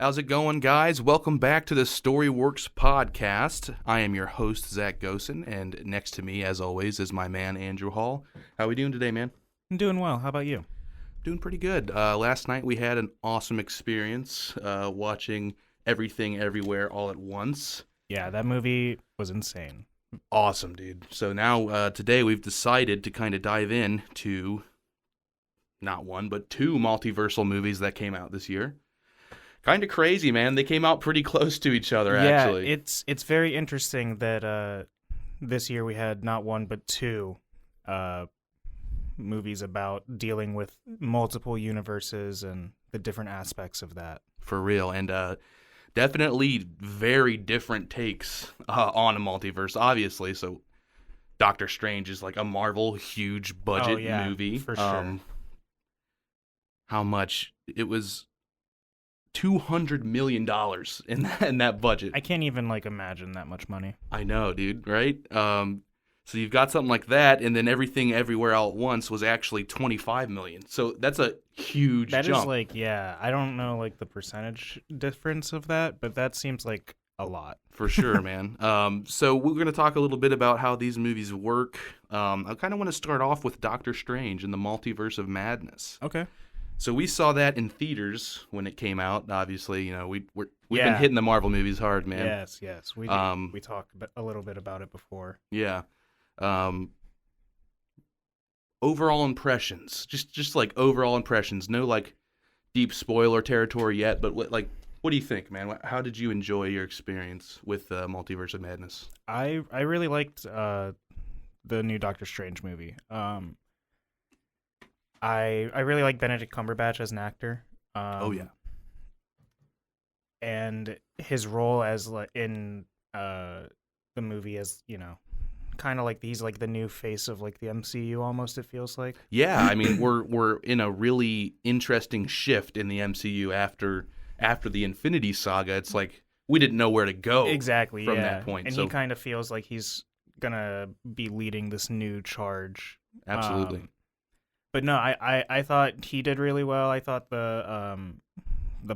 How's it going, guys? Welcome back to the Storyworks podcast. I am your host, Zach Gosen, and next to me, as always, is my man, Andrew Hall. How are we doing today, man? I'm doing well. How about you? Doing pretty good. Last night, we had an awesome experience watching Everything Everywhere All at Once. Yeah, that movie was insane. Awesome, dude. So now, today, we've decided to kind of dive in to not one, but two multiversal movies that came out this year. Kind of crazy, man. They came out pretty close to each other, actually. Yeah, it's very interesting that this year we had not one but two movies about dealing with multiple universes and the different aspects of that. For real, and definitely very different takes on a multiverse, obviously. So Doctor Strange is like a Marvel huge budget movie. For sure. How much? It was $200 million in that budget. I can't even imagine that much money. I know, dude, right? So you've got something like that, and then Everything Everywhere All at Once was actually $25 million. So that's a huge jump. That is I don't know the percentage difference of that, but that seems like a lot. For sure, man. So we're going to talk a little bit about how these movies work. I kind of want to start off with Doctor Strange and the Multiverse of Madness. Okay. So we saw that in theaters when it came out. Obviously, we've been hitting the Marvel movies hard, man. Yes, we did. We talked a little bit about it before. Yeah. Overall impressions, just overall impressions. No deep spoiler territory yet, but what do you think, man? How did you enjoy your experience with Multiverse of Madness? I really liked the new Doctor Strange movie. I really like Benedict Cumberbatch as an actor. Oh yeah, and his role as in the movie as kind of he's the new face of the MCU almost. It feels like. Yeah, I mean we're in a really interesting shift in the MCU after the Infinity Saga. It's we didn't know where to go exactly from that point, and he kind of feels like he's gonna be leading this new charge. Absolutely. But no, I thought he did really well. I thought the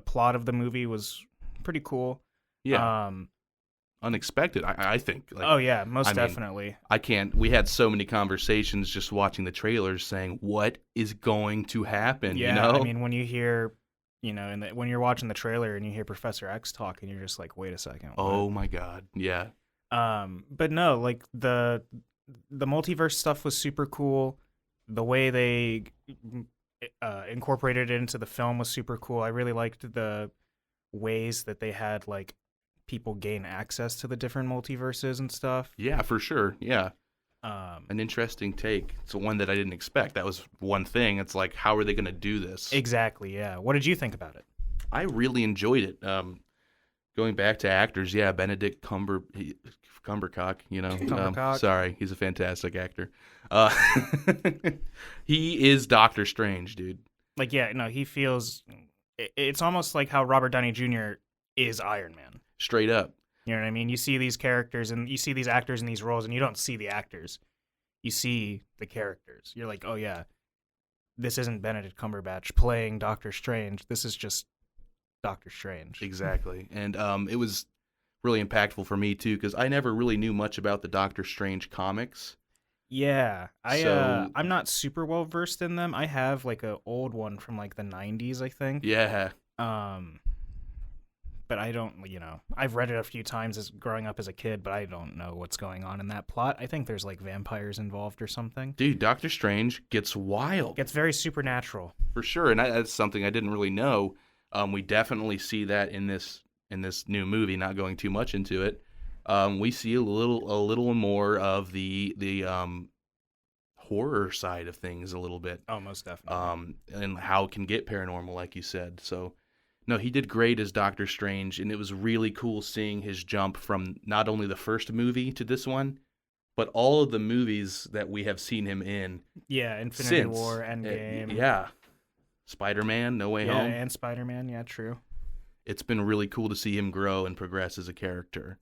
plot of the movie was pretty cool. Yeah. Unexpected, I think. Oh yeah, most definitely. We had so many conversations just watching the trailers saying, what is going to happen? Yeah, I mean, when you hear, when you're watching the trailer and you hear Professor X talk and you're just like, wait a second. What? Oh my God, yeah. But no, the multiverse stuff was super cool. The way they incorporated it into the film was super cool. I really liked the ways that they had people gain access to the different multiverses and stuff. Yeah, for sure. Yeah. An interesting take. It's one that I didn't expect. That was one thing. It's how are they going to do this? Exactly, yeah. What did you think about it? I really enjoyed it. Going back to actors, yeah, Benedict Cumbercock, Cumbercock. Sorry, he's a fantastic actor. He is Doctor Strange, dude. He feels... It's almost like how Robert Downey Jr. is Iron Man. Straight up. You know what I mean? You see these characters and you see these actors in these roles and you don't see the actors. You see the characters. You're like, oh yeah, this isn't Benedict Cumberbatch playing Doctor Strange. This is just Doctor Strange. Exactly. And it was really impactful for me too because I never really knew much about the Doctor Strange comics. Yeah, I'm not super well versed in them. I have a old one from the 90s, I think. Yeah. But I don't, I've read it a few times growing up as a kid, but I don't know what's going on in that plot. I think there's vampires involved or something. Dude, Doctor Strange gets wild. Gets very supernatural. For sure, and that's something I didn't really know. We definitely see that in this new movie. Not going too much into it. We see a little more of the horror side of things a little bit. Oh, most definitely. And how it can get paranormal, like you said. So No, he did great as Doctor Strange, and it was really cool seeing his jump from not only the first movie to this one, but all of the movies that we have seen him in Yeah, Infinity since. War, Endgame. Yeah. Spider-Man, No Way Yeah, Home. and Spider-Man. Yeah, true. It's been really cool to see him grow and progress as a character.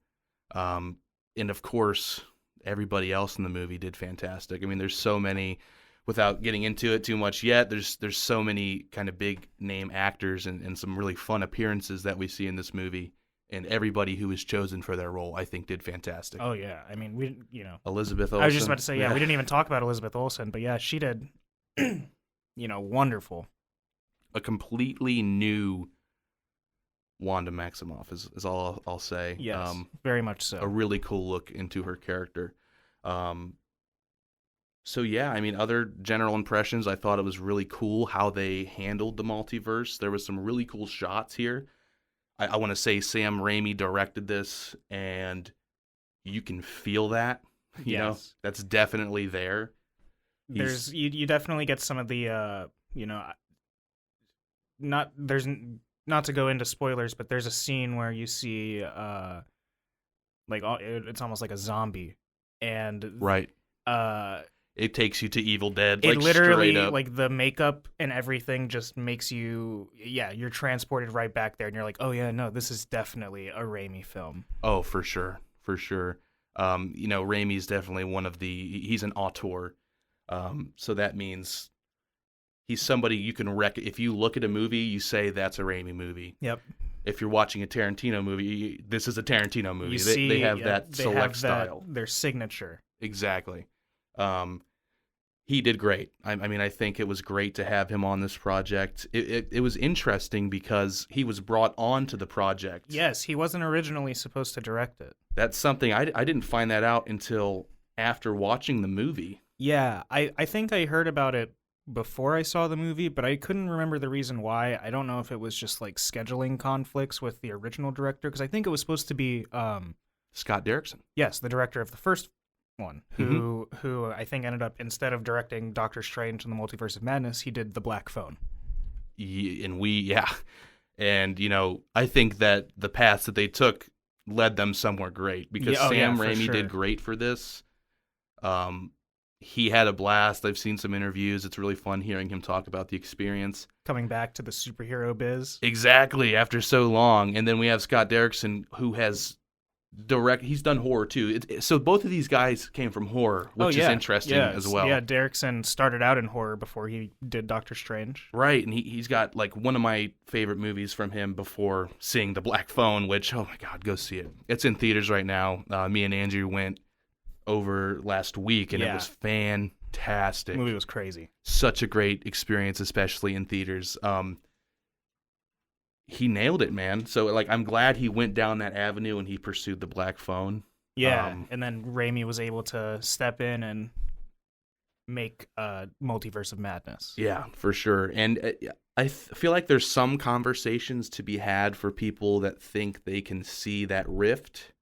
And of course, everybody else in the movie did fantastic. I mean, there's so many, without getting into it too much yet, there's so many kind of big name actors and some really fun appearances that we see in this movie. And everybody who was chosen for their role, I think, did fantastic. Oh, yeah. I mean, Elizabeth Olsen. I was just about to say, we didn't even talk about Elizabeth Olsen, but yeah, she did, wonderful. A completely new Wanda Maximoff is all I'll say. Yes, very much so. A really cool look into her character. So yeah, I mean, other general impressions, I thought it was really cool how they handled the multiverse. There was some really cool shots here. I want to say Sam Raimi directed this, and you can feel that. You know, that's definitely there. There's you definitely get some of the not to go into spoilers, but there's a scene where you see it's almost like a zombie, and right. It takes you to Evil Dead. It like literally, straight up. like the makeup and everything just makes you, you're transported right back there, and you're like, oh yeah, no, this is definitely a Raimi film. Oh, for sure. Raimi's definitely he's an auteur. So that means he's somebody you can if you look at a movie, you say that's a Raimi movie. Yep. If you're watching a Tarantino movie, this is a Tarantino movie. They have that select style. Their signature. Exactly. He did great. I mean, I think it was great to have him on this project. It was interesting because he was brought on to the project. Yes, he wasn't originally supposed to direct it. That's something I didn't find that out until after watching the movie. Yeah, I think I heard about it before I saw the movie, but I couldn't remember the reason why. I don't know if it was just like scheduling conflicts with the original director, because I think it was supposed to be Scott Derrickson. Yes, the director of the first one, who I think ended up, instead of directing Doctor Strange and the Multiverse of Madness, he did The Black Phone. And I think that the paths that they took led them somewhere great, because Sam Raimi did great for this. He had a blast. I've seen some interviews. It's really fun hearing him talk about the experience. Coming back to the superhero biz. Exactly, after so long. And then we have Scott Derrickson, who has he's done horror too. So both of these guys came from horror, which is interesting as well. Yeah, Derrickson started out in horror before he did Doctor Strange. Right, and he's got like one of my favorite movies from him before seeing The Black Phone, which, oh my God, go see it. It's in theaters right now. Me and Andrew went over last week, and it was fantastic. The movie was crazy. Such a great experience, especially in theaters. He nailed it, man. So, like, I'm glad he went down that avenue and he pursued The Black Phone. Yeah, and then Raimi was able to step in and make Multiverse of Madness. Yeah, for sure. And I feel like there's some conversations to be had for people that think they can see that rift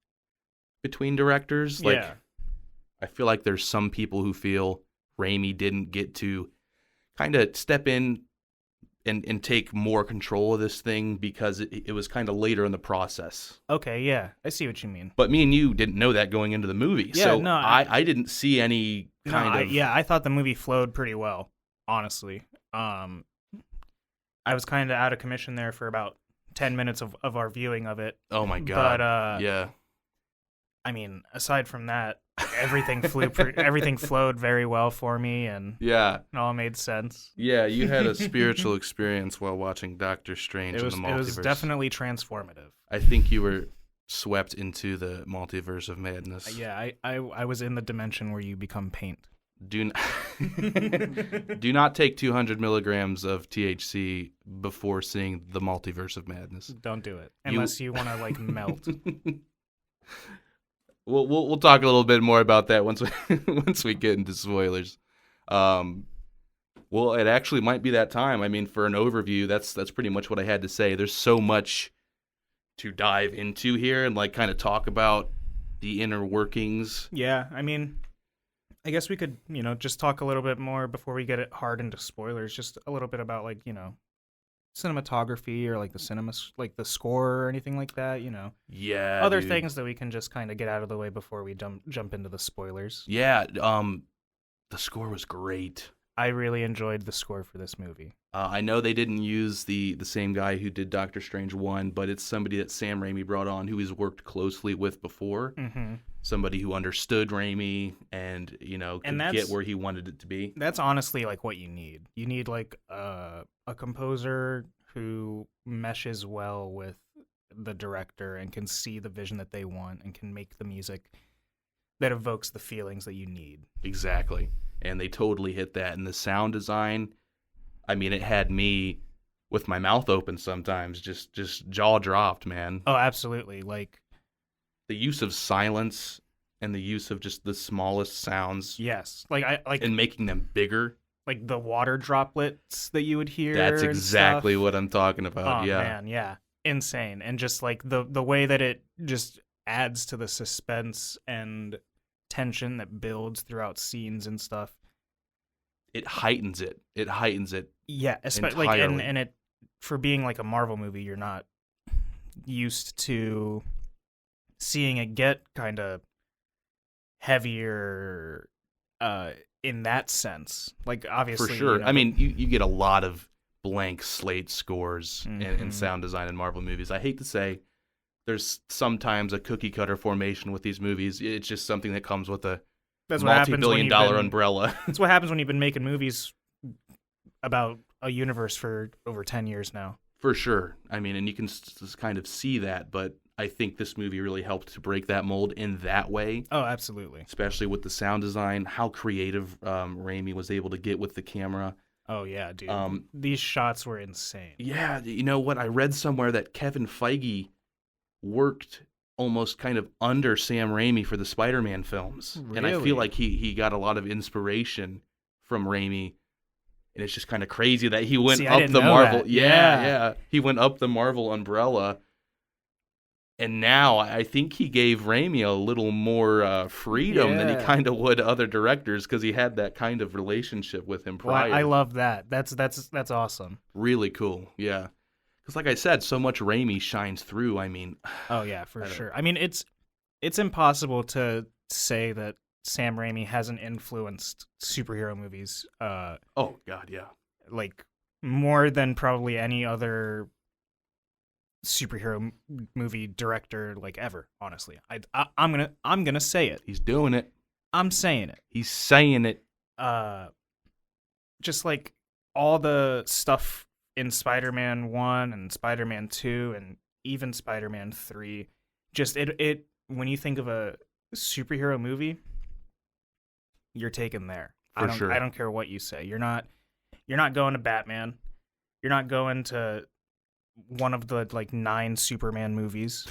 between directors. Like, I feel like there's some people who feel Raimi didn't get to kind of step in and take more control of this thing because it was kind of later in the process. Okay, yeah. I see what you mean. But me and you didn't know that going into the movie. Yeah, so no, I didn't see any kind of... I thought the movie flowed pretty well, honestly. I was kind of out of commission there for about 10 minutes of our viewing of it. Oh my God. But, yeah. I mean, aside from that, everything everything flowed very well for me, and it all made sense. Yeah, you had a spiritual experience while watching Doctor Strange in the Multiverse. It was definitely transformative. I think you were swept into the Multiverse of Madness. Yeah, I was in the dimension where you become paint. Do not take 200 milligrams of THC before seeing the Multiverse of Madness. Don't do it unless you want to like melt. We'll talk a little bit more about that once we get into spoilers. Well, it actually might be that time. I mean, for an overview, that's pretty much what I had to say. There's so much to dive into here and like kind of talk about the inner workings. Yeah, I mean, I guess we could, just talk a little bit more before we get it hard into spoilers. Just a little bit about like, cinematography or like the like the score or anything like that, Yeah, other dude. things that we can just kind of get out of the way before we jump into the spoilers. Yeah, the score was great. I really enjoyed the score for this movie. I know they didn't use the same guy who did Doctor Strange 1, but it's somebody that Sam Raimi brought on who he's worked closely with before. Mm-hmm. Somebody who understood Raimi and, could get where he wanted it to be. That's honestly like what you need. You need like a composer who meshes well with the director and can see the vision that they want and can make the music that evokes the feelings that you need. Exactly. And they totally hit that. And the sound design, I mean, it had me with my mouth open sometimes, just jaw dropped, man. Oh, absolutely. Like the use of silence and the use of just the smallest sounds. Yes. And making them bigger. Like the water droplets that you would hear. That's exactly what what I'm talking about. Oh, yeah. Man, yeah. Insane. And just like the way that it just adds to the suspense and tension that builds throughout scenes and stuff. It heightens it. Yeah, especially like and it, for being like a Marvel movie, you're not used to seeing it get kind of heavier in that sense. Like obviously, for sure. I mean, you get a lot of blank slate scores in sound design in Marvel movies. I hate to say there's sometimes a cookie cutter formation with these movies. It's just something that comes with a multi-billion-dollar umbrella. That's what happens when you've been making movies about a universe for over 10 years now. For sure. I mean, and you can just kind of see that, but I think this movie really helped to break that mold in that way. Oh, absolutely. Especially with the sound design, how creative Raimi was able to get with the camera. Oh, yeah, dude. These shots were insane. Yeah, you know what? I read somewhere that Kevin Feige worked almost kind of under Sam Raimi for the Spider-Man films. Really? And I feel like he got a lot of inspiration from Raimi. And it's just kind of crazy that he went up the Marvel. Yeah. He went up the Marvel umbrella. And now I think he gave Raimi a little more freedom than he kind of would other directors because he had that kind of relationship with him prior. Well, I love that. That's awesome. Really cool. Yeah. Because like I said, so much Raimi shines through. I mean, oh yeah, for sure. I mean, it's impossible to say that Sam Raimi hasn't influenced superhero movies. Oh God, yeah. Like more than probably any other superhero movie director like ever. Honestly, I'm gonna say it. He's doing it. I'm saying it. He's saying it. Just like all the stuff in Spider-Man 1 and Spider-Man 2 and even Spider-Man 3, just it when you think of a superhero movie, you're taken there. For sure. I don't care what you say. You're not going to Batman. You're not going to one of the like 9 Superman movies.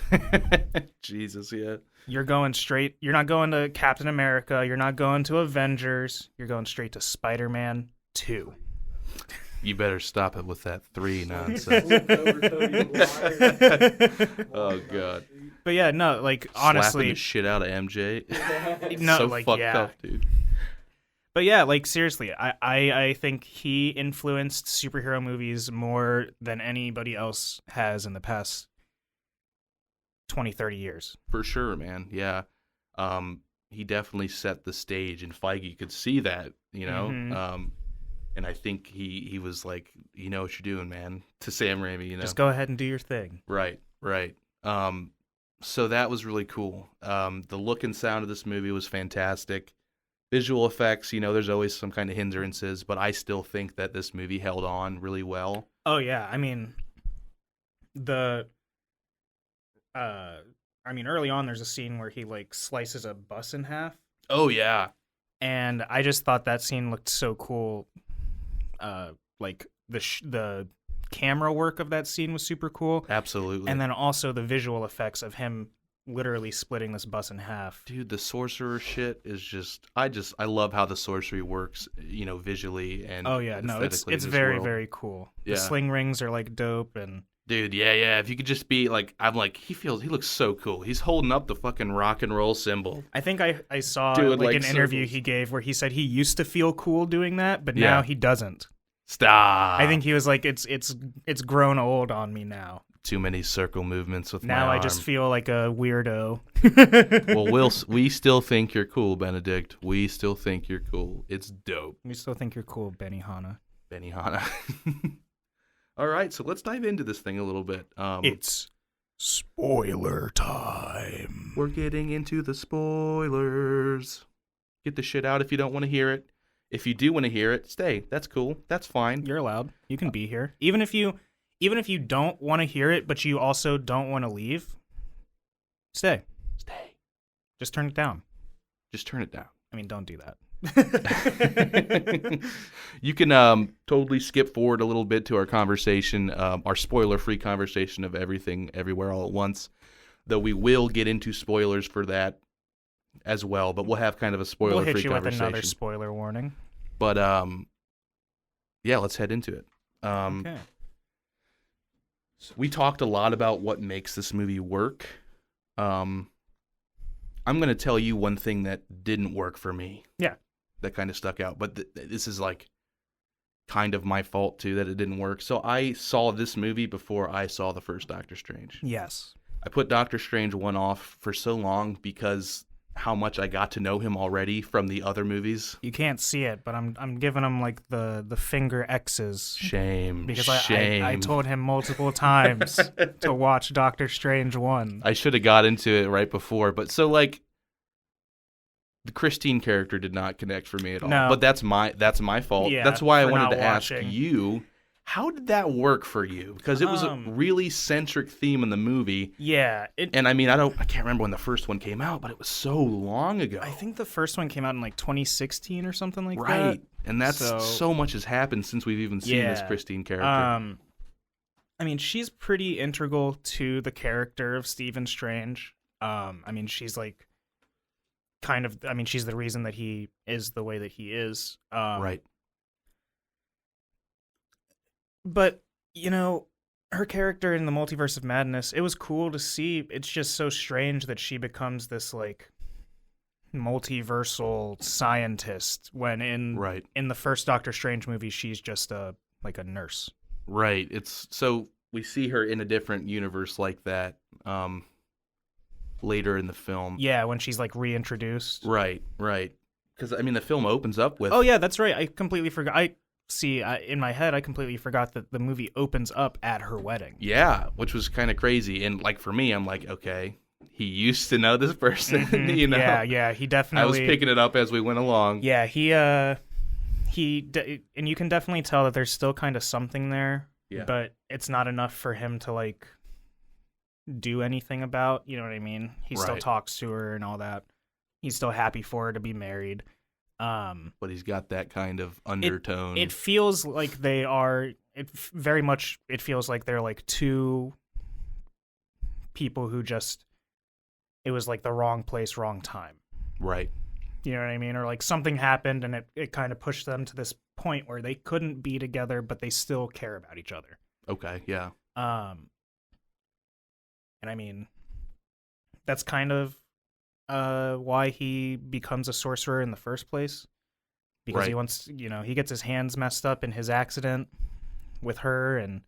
Jesus, yeah. You're not going to Captain America. You're not going to Avengers. You're going straight to Spider-Man 2. You better stop it with that 3 nonsense. Oh God. But yeah, no, like honestly, slapping the shit out of MJ. No, so like fucked up, dude. But yeah, like seriously, I think he influenced superhero movies more than anybody else has in the past 20, 30 years. For sure, man. Yeah. He definitely set the stage, and Feige could see that, Mm-hmm. And I think he was like, you know what you're doing, man, to Sam Raimi, Just go ahead and do your thing. Right. So that was really cool. The look and sound of this movie was fantastic. Visual effects, there's always some kind of hindrances, but I still think that this movie held on really well. Oh yeah, I mean, early on there's a scene where he like slices a bus in half. Oh yeah. And I just thought that scene looked so cool. Like the camera work of that scene was super cool. Absolutely. And then also the visual effects of him literally splitting this bus in half. Dude, the sorcerer shit is just I love how the sorcery works, visually and oh yeah, no, it's very very cool. Yeah. The sling rings are like dope and dude, yeah. If you could just be like, I'm like, he looks so cool. He's holding up the fucking rock and roll symbol. I think I saw like an interview he gave where he said he used to feel cool doing that, but now he doesn't. Stop. I think he was like, it's grown old on me now. Too many circle movements with my Now arm. I just feel like a weirdo. Well, we still think you're cool, Benedict. We still think you're cool. It's dope. We still think you're cool, Benihana. Benihana. All right, so let's dive into this thing a little bit. It's spoiler time. We're getting into the spoilers. Get the shit out if you don't want to hear it. If you do want to hear it, stay. That's cool. That's fine. You're allowed. You can be here. Even if you don't want to hear it, but you also don't want to leave, stay. Stay. Just turn it down. Just turn it down. I mean, don't do that. You can totally skip forward a little bit to our conversation, our spoiler-free conversation of Everything Everywhere All at Once, though we will get into spoilers for that as well, but we'll have kind of a spoiler-free We'll hit you with conversation. another spoiler warning. But yeah, let's head into it. Okay. We talked a lot about what makes this movie work. I'm going to tell you one thing that didn't work for me. Yeah. That kind of stuck out. But this is like kind of my fault, too, that it didn't work. So I saw this movie before I saw the first Doctor Strange. Yes. I put Doctor Strange 1 off for so long because how much I got to know him already from the other movies. You can't see it, but I'm giving him like the finger X's. Shame. Because Shame. I told him multiple times to watch Doctor Strange 1. I should have got into it right before. But so like the Christine character did not connect for me at all. No. But that's my fault. Yeah, That's why I for wanted not to ask watching. you, how did that work for you? Because it was a really centric theme in the movie. Yeah. And I mean, I can't remember when the first one came out, but it was so long ago. I think the first one came out in like 2016 or something like that. Right. And that's So- so much has happened since we've even seen this Yeah. Christine character. I mean, she's pretty integral to the character of Stephen Strange. I mean, she's like she's the reason that he is the way that he is. Right. But, you know, her character in the Multiverse of Madness, it was cool to see. It's just so strange that she becomes this, like, multiversal scientist when in the first Doctor Strange movie, she's just a nurse. Right. It's so we see her in a different universe like that later in the film. Yeah, when she's, like, reintroduced. Right. Because, I mean, the film opens up with... Oh, yeah, that's right. I completely forgot. In my head, I completely forgot that the movie opens up at her wedding. Yeah, which was kind of crazy. And, like, for me, I'm like, okay, he used to know this person, you know? Yeah, he definitely... I was picking it up as we went along. Yeah, and you can definitely tell that there's still kind of something there, Yeah. but it's not enough for him to, like, do anything about, you know what I mean? He still Right. talks to her and all that. He's still happy for her to be married. But he's got that kind of undertone. It feels like they are. It feels like they're like two people who just. It was like the wrong place, wrong time. Right. You know what I mean? Or like something happened and it kind of pushed them to this point where they couldn't be together, but they still care about each other. Okay, yeah. And I mean, that's kind of why he becomes a sorcerer in the first place, because he wants, he gets his hands messed up in his accident with her, and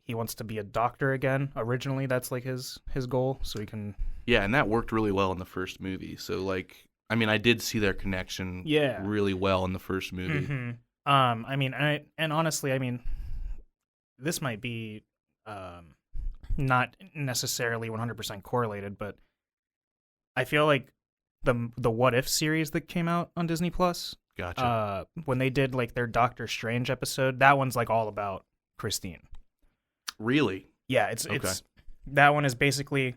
he wants to be a doctor again. Originally, that's like his goal, so he can. Yeah, and that worked really well in the first movie. So, like, I mean, I did see their connection really well in the first movie. Mm-hmm. I mean, and honestly, I mean, this might be not necessarily 100% correlated, but I feel like the What If series that came out on Disney Plus, Gotcha. when they did like their Doctor Strange episode, that one's like all about Christine. Really? Yeah, it's that one is basically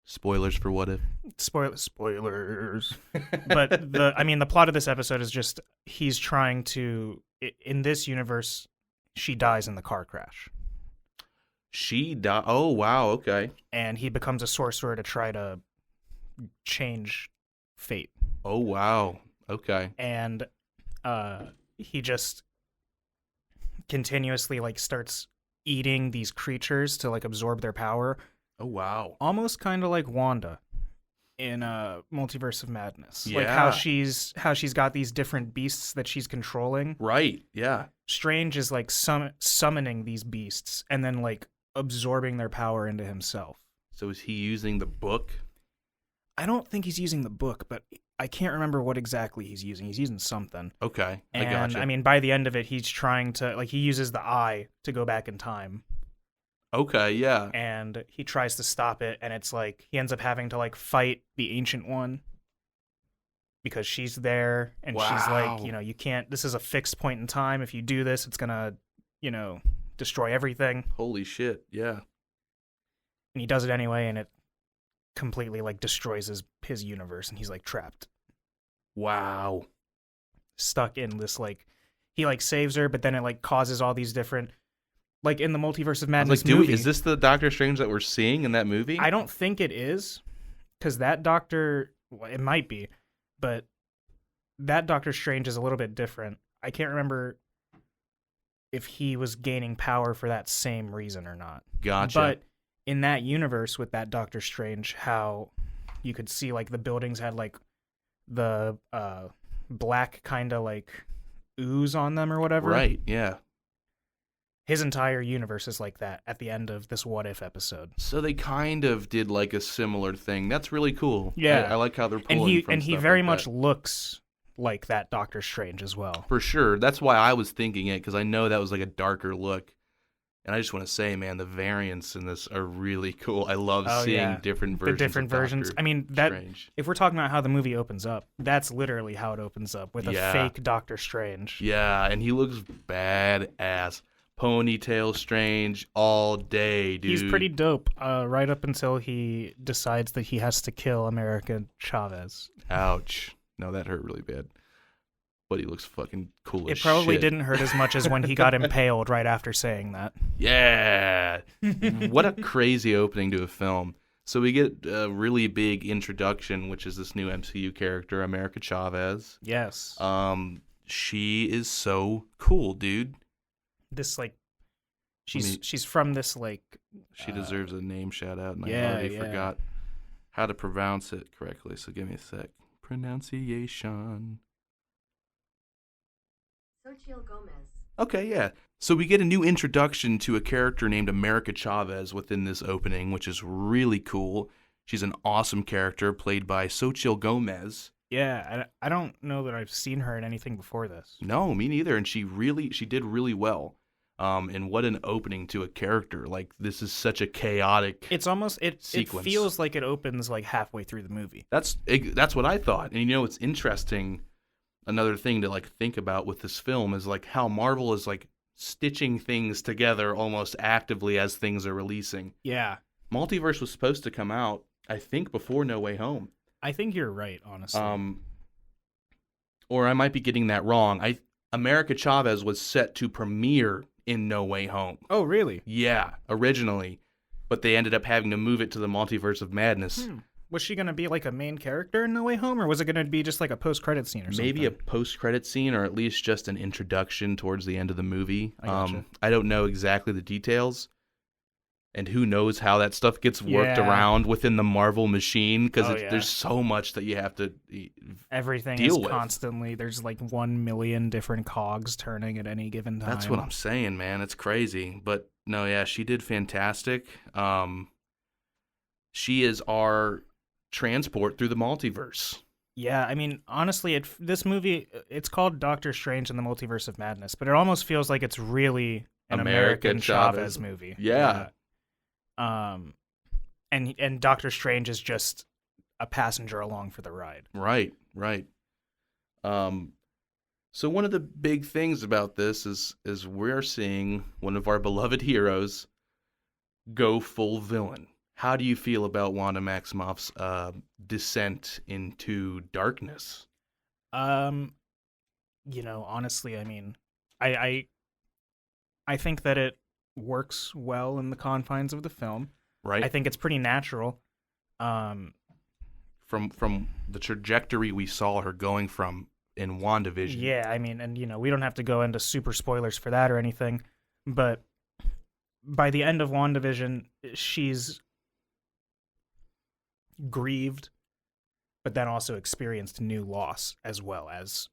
Spoilers for What If? spoilers. But the plot of this episode is just he's trying to, in this universe, she dies in the car crash. She died. Oh, wow. Okay. And he becomes a sorcerer to try to change fate. Oh, wow. Okay. And he just continuously like starts eating these creatures to like absorb their power. Oh, wow. Almost kind of like Wanda in Multiverse of Madness. Yeah. Like how she's got these different beasts that she's controlling. Right. Yeah. Strange is like summoning these beasts and then like absorbing their power into himself. So is he using the book? I don't think he's using the book, but I can't remember what exactly he's using. He's using something. Okay. And I gotcha. I mean, by the end of it, he's trying to like he uses the eye to go back in time. Okay, yeah. And he tries to stop it, and it's like he ends up having to like fight the Ancient One because she's there, and she's like, you know, you can't. This is a fixed point in time. If you do this, it's gonna, you know, destroy everything. Holy shit! Yeah. And he does it anyway, and it completely like destroys his universe, and he's like trapped. Wow. Stuck in this like, he like saves her, but then it like causes all these different. Like in the Multiverse of Madness movie. Is this the Doctor Strange that we're seeing in that movie? I don't think it is, because that Doctor, well, it might be, but that Doctor Strange is a little bit different. I can't remember if he was gaining power for that same reason or not. Gotcha. But in that universe with that Doctor Strange, how you could see like the buildings had like the black kind of like ooze on them or whatever. Right, yeah. His entire universe is like that at the end of this What If episode. So they kind of did like a similar thing. That's really cool. Yeah. I like how they're pulling from he stuff very like much that. looks like that Doctor Strange as well. For sure. That's why I was thinking it, because I know that was like a darker look. And I just want to say, man, the variants in this are really cool. I love seeing different versions. The different versions. Doctor I mean, that Strange. if we're talking about how the movie opens up, that's literally how it opens up with a fake Doctor Strange. Yeah, and he looks badass. Ponytail Strange all day, dude. He's pretty dope, right up until he decides that he has to kill America Chavez. Ouch. No, that hurt really bad. But he looks fucking cool as It shit. probably didn't hurt as much as when he got impaled right after saying that. Yeah. What a crazy opening to a film. So we get a really big introduction, which is this new MCU character, America Chavez. Yes. She is so cool, dude. This like she's from this like she deserves a name shout out, and I already forgot how to pronounce it correctly, so give me a sec. Pronunciation. Xochitl Gomez. Okay, yeah. So we get a new introduction to a character named America Chavez within this opening, which is really cool. She's an awesome character played by Xochitl Gomez. Yeah, I don't know that I've seen her in anything before this. No, me neither, and she did really well. And what an opening to a character. Like, this is such a chaotic It's almost it sequence. It feels like it opens like halfway through the movie. That's what I thought. And you know, it's interesting. Another thing to like think about with this film is like how Marvel is like stitching things together almost actively as things are releasing. Yeah. Multiverse was supposed to come out, I think, before No Way Home. I think you're right, honestly. Or I might be getting that wrong. America Chavez was set to premiere in No Way Home. Oh, really? Yeah, originally. But they ended up having to move it to the Multiverse of Madness. Was she going to be like a main character in No Way Home, or was it going to be just like a post-credit scene or something? Maybe a post-credit scene, or at least just an introduction towards the end of the movie. I gotcha. I don't know exactly the details. And who knows how that stuff gets worked around within the Marvel machine, because there's so much that you have to Everything deal is with. Constantly, there's like 1 million different cogs turning at any given time. That's what I'm saying, man. It's crazy. But no, yeah, she did fantastic. She is our transport through the multiverse. Yeah, I mean, honestly, this movie, it's called Doctor Strange in the Multiverse of Madness, but it almost feels like it's really an American Chavez movie. Yeah. And Doctor Strange is just a passenger along for the ride. Right. So one of the big things about this is we're seeing one of our beloved heroes go full villain. How do you feel about Wanda Maximoff's descent into darkness? Honestly, I mean, I think that it works well in the confines of the film. Right. I think it's pretty natural. From the trajectory we saw her going from in WandaVision. Yeah, I mean, and we don't have to go into super spoilers for that or anything, but by the end of WandaVision, she's grieved but then also experienced new loss as well as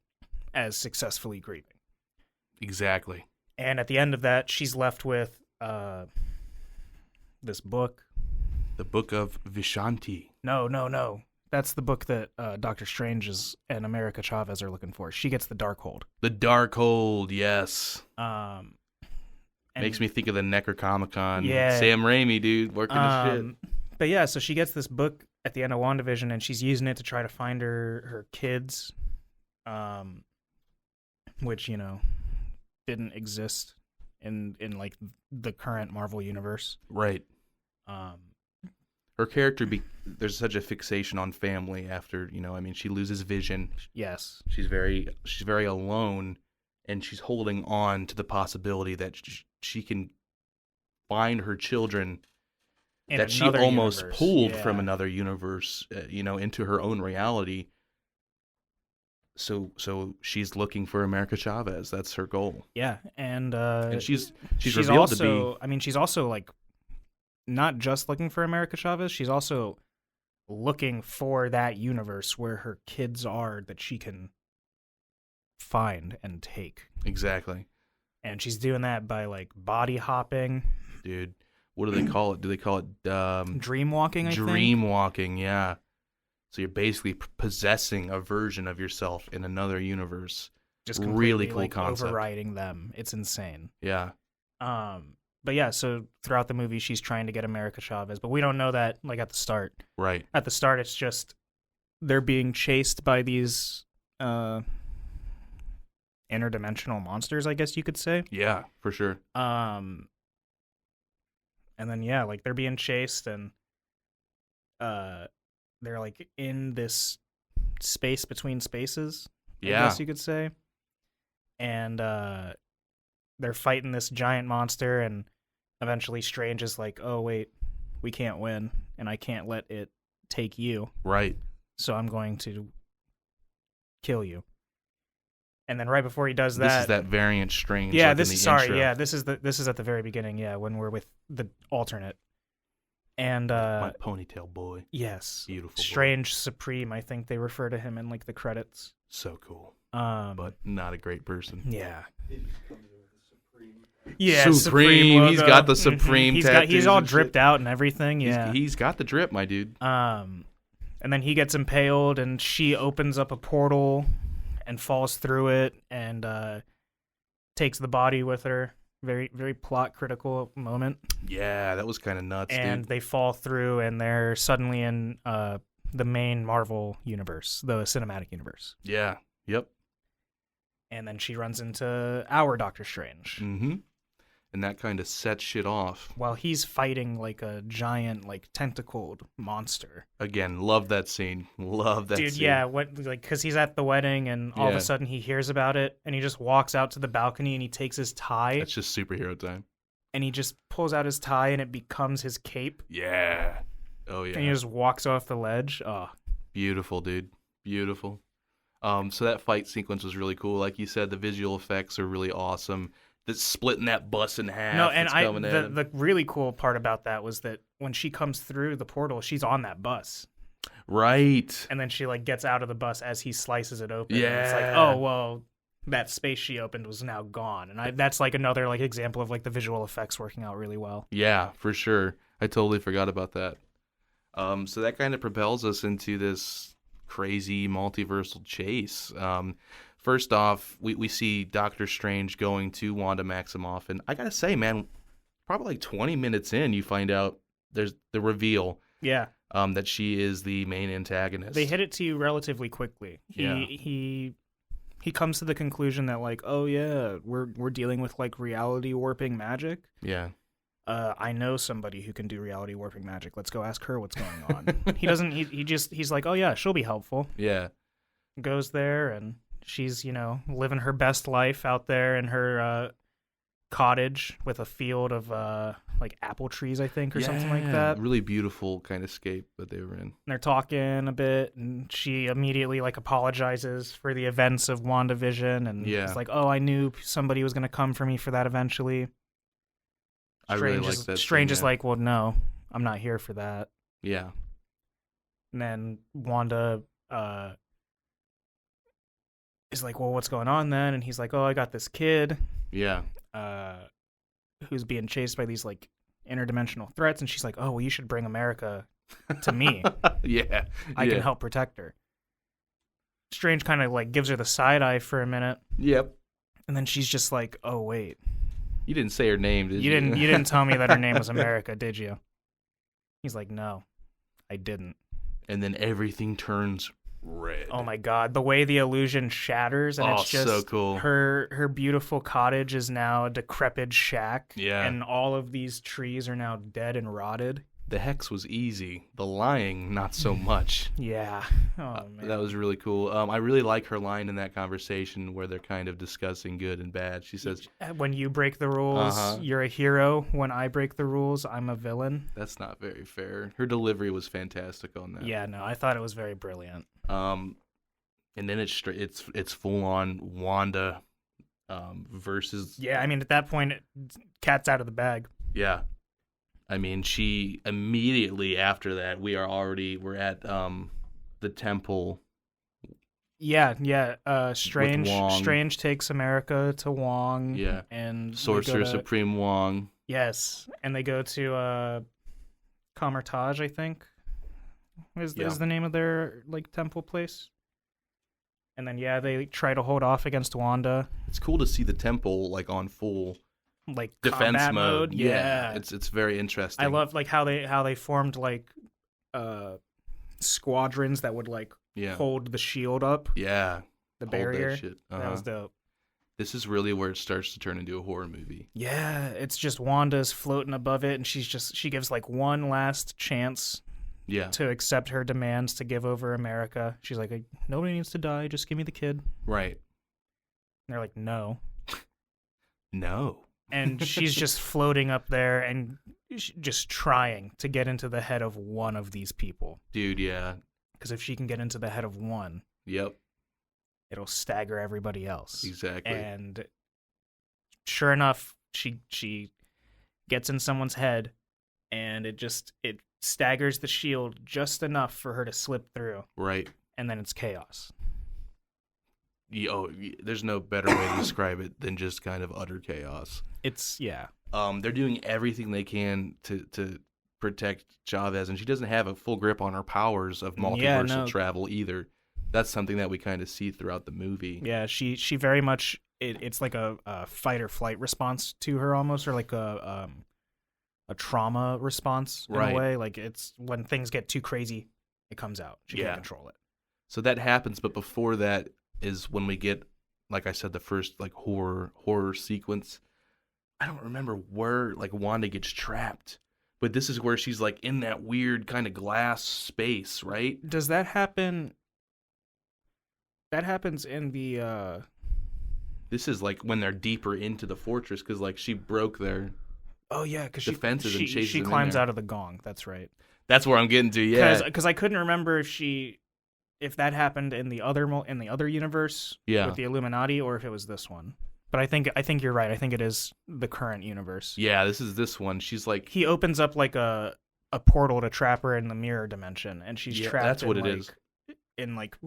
successfully grieving. Exactly. And at the end of that, she's left with this book. The Book of Vishanti. No. That's the book that Doctor Strange and America Chavez are looking for. She gets the Darkhold. The Darkhold, yes. Makes And- me think of the Necronomicon. Yeah. Sam Raimi, dude, working his shit. But yeah, so she gets this book at the end of WandaVision, and she's using it to try to find her kids, which, you know, didn't exist in like the current Marvel universe. Right. Her character, there's such a fixation on family after, you know, I mean, she loses vision. Yes. She's very alone, and she's holding on to the possibility that she can find her children In that she another almost universe. pulled Yeah. from another universe, you know, into her own reality. So she's looking for America Chavez. That's her goal. Yeah, and she's revealed also, to I mean, she's also like not just looking for America Chavez. She's also looking for that universe where her kids are that she can find and take. be exactly, And she's doing that by like body hopping, dude. What do they call it? Do they call it dream walking? I think. dream walking? Yeah. So you're basically possessing a version of yourself in another universe. Just really completely, cool like, concept. overriding them. It's insane. Yeah. But yeah, so throughout the movie, she's trying to get America Chavez, but we don't know that like at the start. Right. At the start, it's just they're being chased by these interdimensional monsters, I guess you could say. Yeah, for sure. And then yeah, like they're being chased, and they're like in this space between spaces, I Yeah. guess you could say. And they're fighting this giant monster, and eventually Strange is like, "Oh wait, we can't win, and I can't let it take you, Right. so I'm going to kill you." And then right before he does This that, is that variant Strange. yeah, like this in the sorry, intro. yeah, this is at the very beginning, yeah, when we're with the alternate. And My ponytail boy. yes, Beautiful boy. Strange Supreme, I think they refer to him in like the credits. So cool. But But not a great person. yeah. Yeah, Supreme. He's logo. got the Mhm. Supreme He's tattoos all and dripped shit. out and everything. Yeah. He's got the drip, my dude. And then he gets impaled, and she opens up a portal and falls through it, and takes the body with her. Very, very plot critical moment. Yeah, that was kind of nuts, And dude. they fall through, and they're suddenly in the main Marvel universe, the cinematic universe. Yeah. Yep. And then she runs into our Doctor Strange Mm-hmm. And that kind of sets shit off. while he's fighting like a giant, like tentacled monster. Again, love that scene. Love that Dude, scene. yeah, because he's at the wedding, and all of Yeah. a sudden he hears about it, and he just walks out to the balcony, and he takes his tie, That's just superhero time. and he just pulls out his tie, and it becomes his cape, Yeah. Oh, yeah. and he just walks off the ledge. Oh, Beautiful, dude. Beautiful. So that fight sequence was really cool. Like you said, the visual effects are really awesome. That's splitting that bus in half. no, and that's coming at him. the really cool part about that was that when she comes through the portal, she's on that bus, Right. and then she like gets out of the bus as he slices it open. And it's like, Yeah. oh well, that space she opened was now gone, and that's like another like example of like the visual effects working out really well. Yeah, for sure. I totally forgot about that. So that kind of propels us into this crazy multiversal chase. First off, we see Doctor Strange going to Wanda Maximoff, and I gotta say, man, probably like 20 minutes in, you find out there's the reveal Yeah. that she is the main antagonist. They hit it to you relatively quickly. Yeah. He comes to the conclusion that like, oh yeah, we're dealing with like reality warping magic. Yeah. I know somebody who can do reality warping magic. Let's go ask her what's going on. He doesn't. He's like, oh yeah, she'll be helpful. Yeah. Goes there, and she's living her best life out there in her cottage with a field of like apple trees, I think, or something like that. Really beautiful kind of scape that they were in. And they're talking a bit, and she immediately like apologizes for the events of WandaVision, and Yeah. it's like, oh, I knew somebody was gonna come for me for that eventually. I really like that Strange scene, is yeah. like, well, no, I'm not here for that. Yeah. And then Wanda is like, well, what's going on then? And he's like, oh, I got this kid Yeah. who's being chased by these like interdimensional threats, and she's like, oh, well, you should bring America to me. Yeah. I can help protect her. Strange kind of like gives her the side eye for a minute, Yep. and then she's just like, oh wait, You didn't say her name, did you? you didn't tell me that her name was America, did you? He's like, no, I didn't. And then everything turns red. Oh my god, the way the illusion shatters, and it's just so cool. Her beautiful cottage is now a decrepit shack. Yeah. And all of these trees are now dead and rotted. The hex was easy. The lying, not so much. Yeah. Oh man. That was really cool. I really like her line in that conversation where they're kind of discussing good and bad. She says, when you break the rules, you're a hero. When I break the rules, I'm a villain. that's not very fair. Her delivery was fantastic on that. Yeah, no, I thought it was very brilliant. And then it's full on Wanda versus Yeah, I mean, at that point, cat's out of the bag. yeah. I mean, she immediately after that we're at the temple. Yeah. Wong. Strange takes America to Wong. Yeah. And Sorcerer Supreme Wong. Yes, and they go to Kamertage, I think. Is the name of their like temple place? And then they try to hold off against Wanda. It's cool to see the temple like on full like defense combat mode. Yeah. It's very interesting. I love like how they formed like squadrons that would like hold the shield up. Yeah. The Hold barrier. that shit. That was dope. This is really where it starts to turn into a horror movie. Yeah, it's just Wanda's floating above it, and she gives like one last chance to accept her demands to give over America. She's like, nobody needs to die, just give me the kid. Right. And they're like, no. No. And she's just floating up there and just trying to get into the head of one of these people. Dude, yeah. Because if she can get into the head of one, yep, it'll stagger everybody else. Exactly. And sure enough, she gets in someone's head, and it staggers the shield just enough for her to slip through. Right. And then it's chaos. There's no better way to describe it than just kind of utter chaos. They're doing everything they can to protect Chavez, and she doesn't have a full grip on her powers of multiversal travel either. That's something that we kind of see throughout the movie. Yeah, she very much it's like a fight or flight response to her almost, or like a trauma response in a way. Like it's when things get too crazy, it comes out. She can't control it. So that happens, but before that is when we get, like I said, the first like horror sequence. I don't remember where like Wanda gets trapped, but this is where she's like in that weird kind of glass space, right? Does that happen? That happens in the. This is like when they're deeper into the fortress because like she broke their. Oh yeah, because defenses and chases she them climbs in there. out of the gong. That's right. That's where I'm getting to. Yeah, because I couldn't remember if that happened in the other universe with the Illuminati or if it was this one. But I think you're right. I think it is the current universe. Yeah, this one. She's like he opens up like a portal to trap her in the mirror dimension, and she's trapped. That's what it is. In like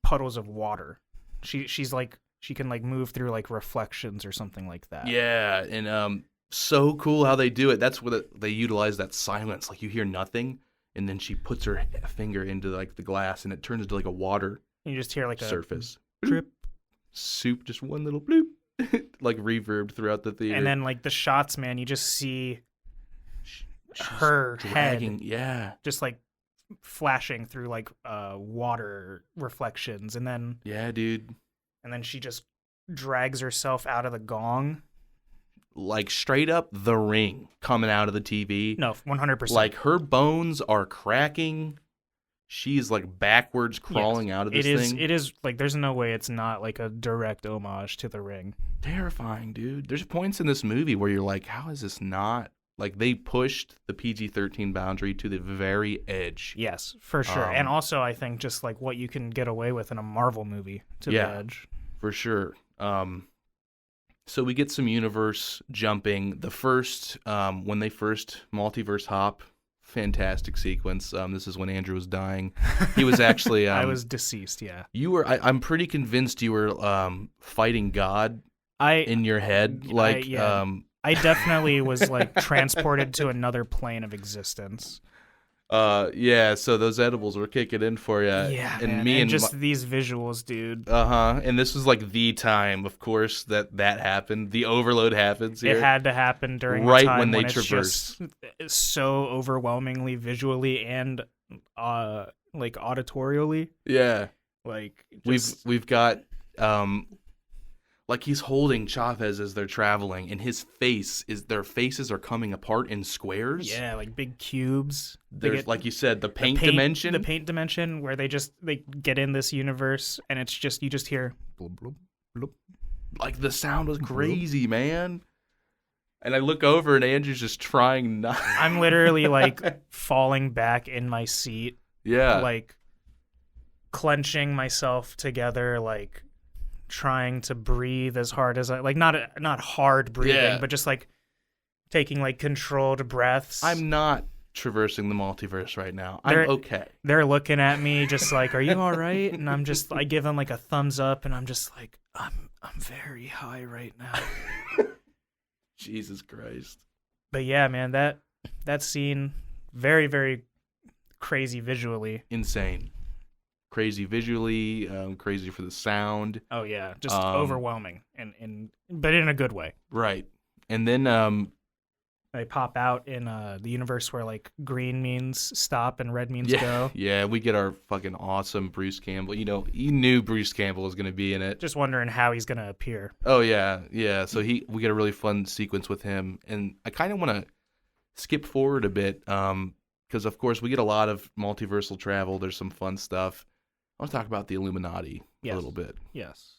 puddles of water. She's like she can like move through like reflections or something like that. Yeah, and so cool how they do it. That's what they utilize that silence. Like you hear nothing, and then she puts her finger into like the glass, and it turns into like a water. You just hear like surface a drip. Soup, just one little bloop, like reverb throughout the theater. And then like the shots, man, you just see her dragging, head, just like flashing through like water reflections, and then dude, and then she just drags herself out of the gong, like straight up The Ring coming out of the TV. No, 100%. Like her bones are cracking. She's like backwards crawling out of this thing. It is like there's no way it's not like a direct homage to The Ring. Terrifying, dude. There's points in this movie where you're like, how is this not? Like they pushed the PG-13 boundary to the very edge. Yes, for sure. And also I think just like what you can get away with in a Marvel movie to the edge. For sure. So we get some universe jumping. The first, when they first multiverse hop fantastic sequence. This is when Andrew was dying. He was actually I was deceased. Yeah, you were. I'm pretty convinced you were fighting God in your head. Like I definitely was like transported to another plane of existence. Yeah, so those edibles were kicking in for you. Yeah, and man. me and just these visuals, dude. And this was like the time, of course, that happened. The overload happens here. It had to happen during right the time when they it's traverse. just so overwhelmingly visually and like auditorially. Yeah, Like we've got like he's holding Chavez as they're traveling, and their faces are coming apart in squares. Yeah, like big cubes. There's like you said, the paint dimension. The paint dimension where they get in this universe, and it's just you just hear bloop, bloop, bloop. Like the sound was crazy, man. And I look over, and Andrew's just trying not. I'm literally like falling back in my seat. Yeah, like clenching myself together, like trying to breathe as hard as I like, not hard breathing, but just like taking like controlled breaths. I'm not traversing the multiverse right now. I'm okay. They're looking at me just like, "Are you all right?" And I give them like a thumbs up, and I'm just like, I'm very high right now. Jesus Christ. But yeah, man, that scene, very, very crazy visually. Insane. Crazy visually, crazy for the sound. Oh yeah, just overwhelming, but in a good way. Right. And then they pop out in the universe where like green means stop and red means go. Yeah, we get our fucking awesome Bruce Campbell. You know, you knew Bruce Campbell was going to be in it. Just wondering how he's going to appear. Oh yeah. So we get a really fun sequence with him, and I kind of want to skip forward a bit because of course we get a lot of multiversal travel. There's some fun stuff. I want to talk about the Illuminati a little bit. Yes.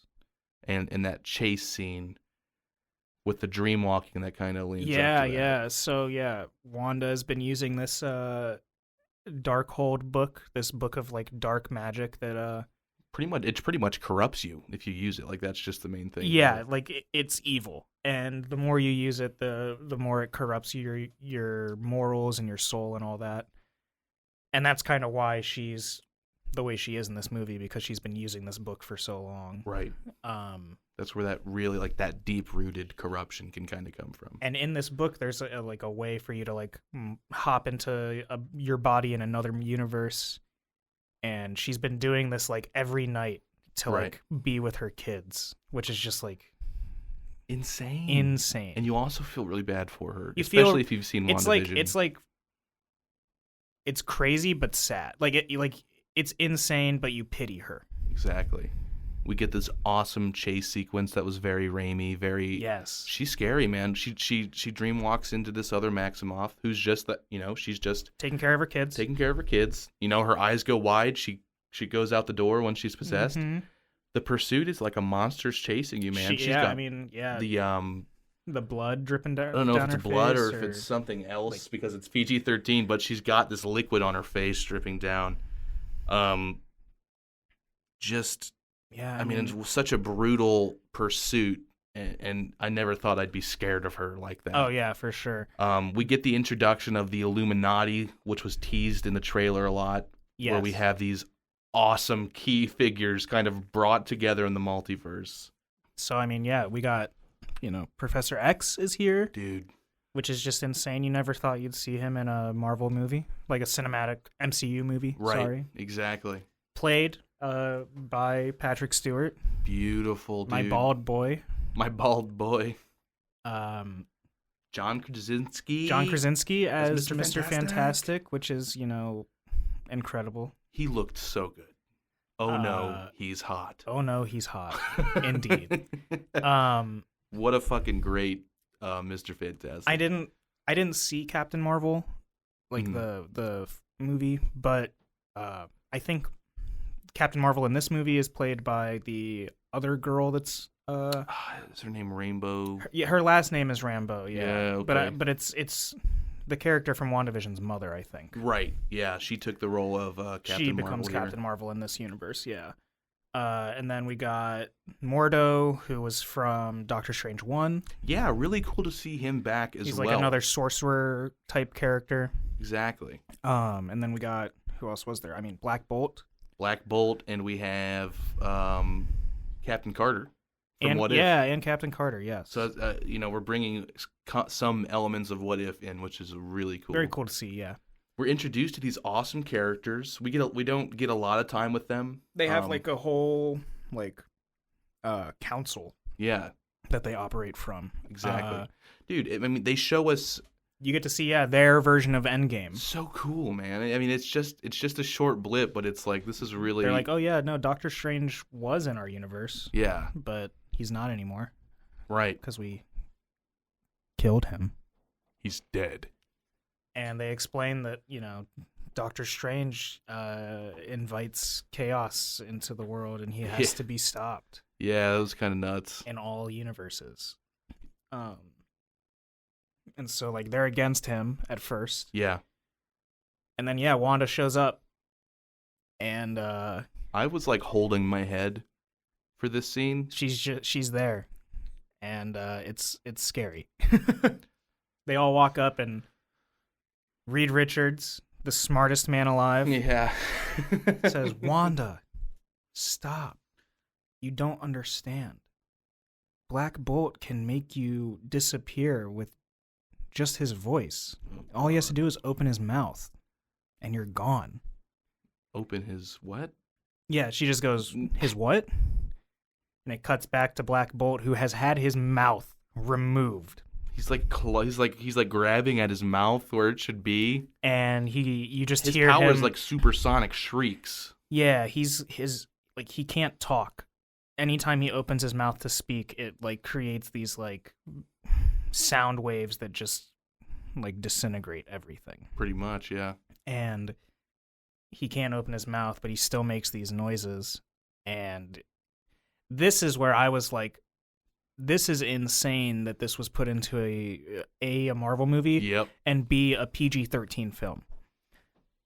And that chase scene with the dream walking that kind of leans up to that. Yeah. So, Wanda has been using this Darkhold book, this book of, like, dark magic that... It pretty much corrupts you if you use it. Like, that's just the main thing. Yeah, like, it's evil. And the more you use it, the more it corrupts your morals and your soul and all that. And that's kind of why she's the way she is in this movie, because she's been using this book for so long. Right. That's where that really, like, that deep-rooted corruption can kind of come from. And in this book, there's a way for you to like hop into your body in another universe. And she's been doing this like every night to like be with her kids, which is just like insane. And you also feel really bad for her, especially if you've seen WandaVision. It's crazy but sad. It's insane, but you pity her. Exactly. We get this awesome chase sequence that was very Raimi, Yes. She's scary, man. She dream walks into this other Maximoff who's just that, she's just taking care of her kids. Her eyes go wide. She goes out the door when she's possessed. Mm-hmm. The pursuit is like a monster's chasing you, man. The blood dripping down. I don't know if it's blood or if it's something else because it's PG-13, but she's got this liquid on her face dripping down. It was such a brutal pursuit, and I never thought I'd be scared of her like that. Oh yeah, for sure. We get the introduction of the Illuminati, which was teased in the trailer a lot, where we have these awesome key figures kind of brought together in the multiverse. So we got, Professor X is here, dude, which is just insane. You never thought you'd see him in a Marvel movie, like a cinematic MCU movie. Right. Sorry. Exactly. Played by Patrick Stewart. Beautiful, dude. My bald boy. John Krasinski. as Mr. Fantastic, which is, incredible. He looked so good. Oh no, he's hot. Oh no, he's hot. Indeed. What a fucking great Mr. Fantastic. I didn't see Captain Marvel, the movie, but I think Captain Marvel in this movie is played by the other girl that's is her name Rainbow? Her last name is Rambeau, okay. But it's the character from WandaVision's mother, I think. Right. Yeah, she took the role of Captain Marvel. She becomes Captain Marvel in this universe, yeah. And then we got Mordo, who was from Doctor Strange 1. Yeah, really cool to see him back as well. He's like another sorcerer type character. Exactly. And then we got, who else was there? I mean, Black Bolt. Black Bolt, and we have Captain Carter from And What yeah, If. and Captain Carter, yes. So, we're bringing some elements of What If in, which is really cool. Very cool to see, yeah. We're introduced to these awesome characters. We don't get a lot of time with them. They have like a whole council Yeah, that they operate from. exactly. Dude, I mean, they show us You get to see their version of Endgame. so cool, man. I mean, it's just a short blip, but it's like this is really. They're like, oh yeah, no, Doctor Strange was in our universe, yeah, but he's not anymore right. because we killed him. He's dead. And they explain that, Doctor Strange invites chaos into the world and he has to be stopped Yeah, that was kind of nuts. in all universes. And so, like, they're against him at first. Yeah, And then, Wanda shows up. And I was like holding my head for this scene. she's there. And it's scary. They all walk up and Reed Richards, the smartest man alive, Yeah. says, Wanda, stop. You don't understand. Black Bolt can make you disappear with just his voice. All he has to do is open his mouth, and you're gone. Open his what? Yeah, she just goes, his what? And it cuts back to Black Bolt, who has had his mouth removed. He's like grabbing at his mouth where it should be. And you just His hear power him. is like supersonic shrieks. Yeah, he can't talk. Anytime he opens his mouth to speak, it like creates these like sound waves that just like disintegrate everything. Pretty much, yeah. And he can't open his mouth, but he still makes these noises. And this is where I was like, this is insane that this was put into a Marvel movie Yep. and B, a PG-13 film.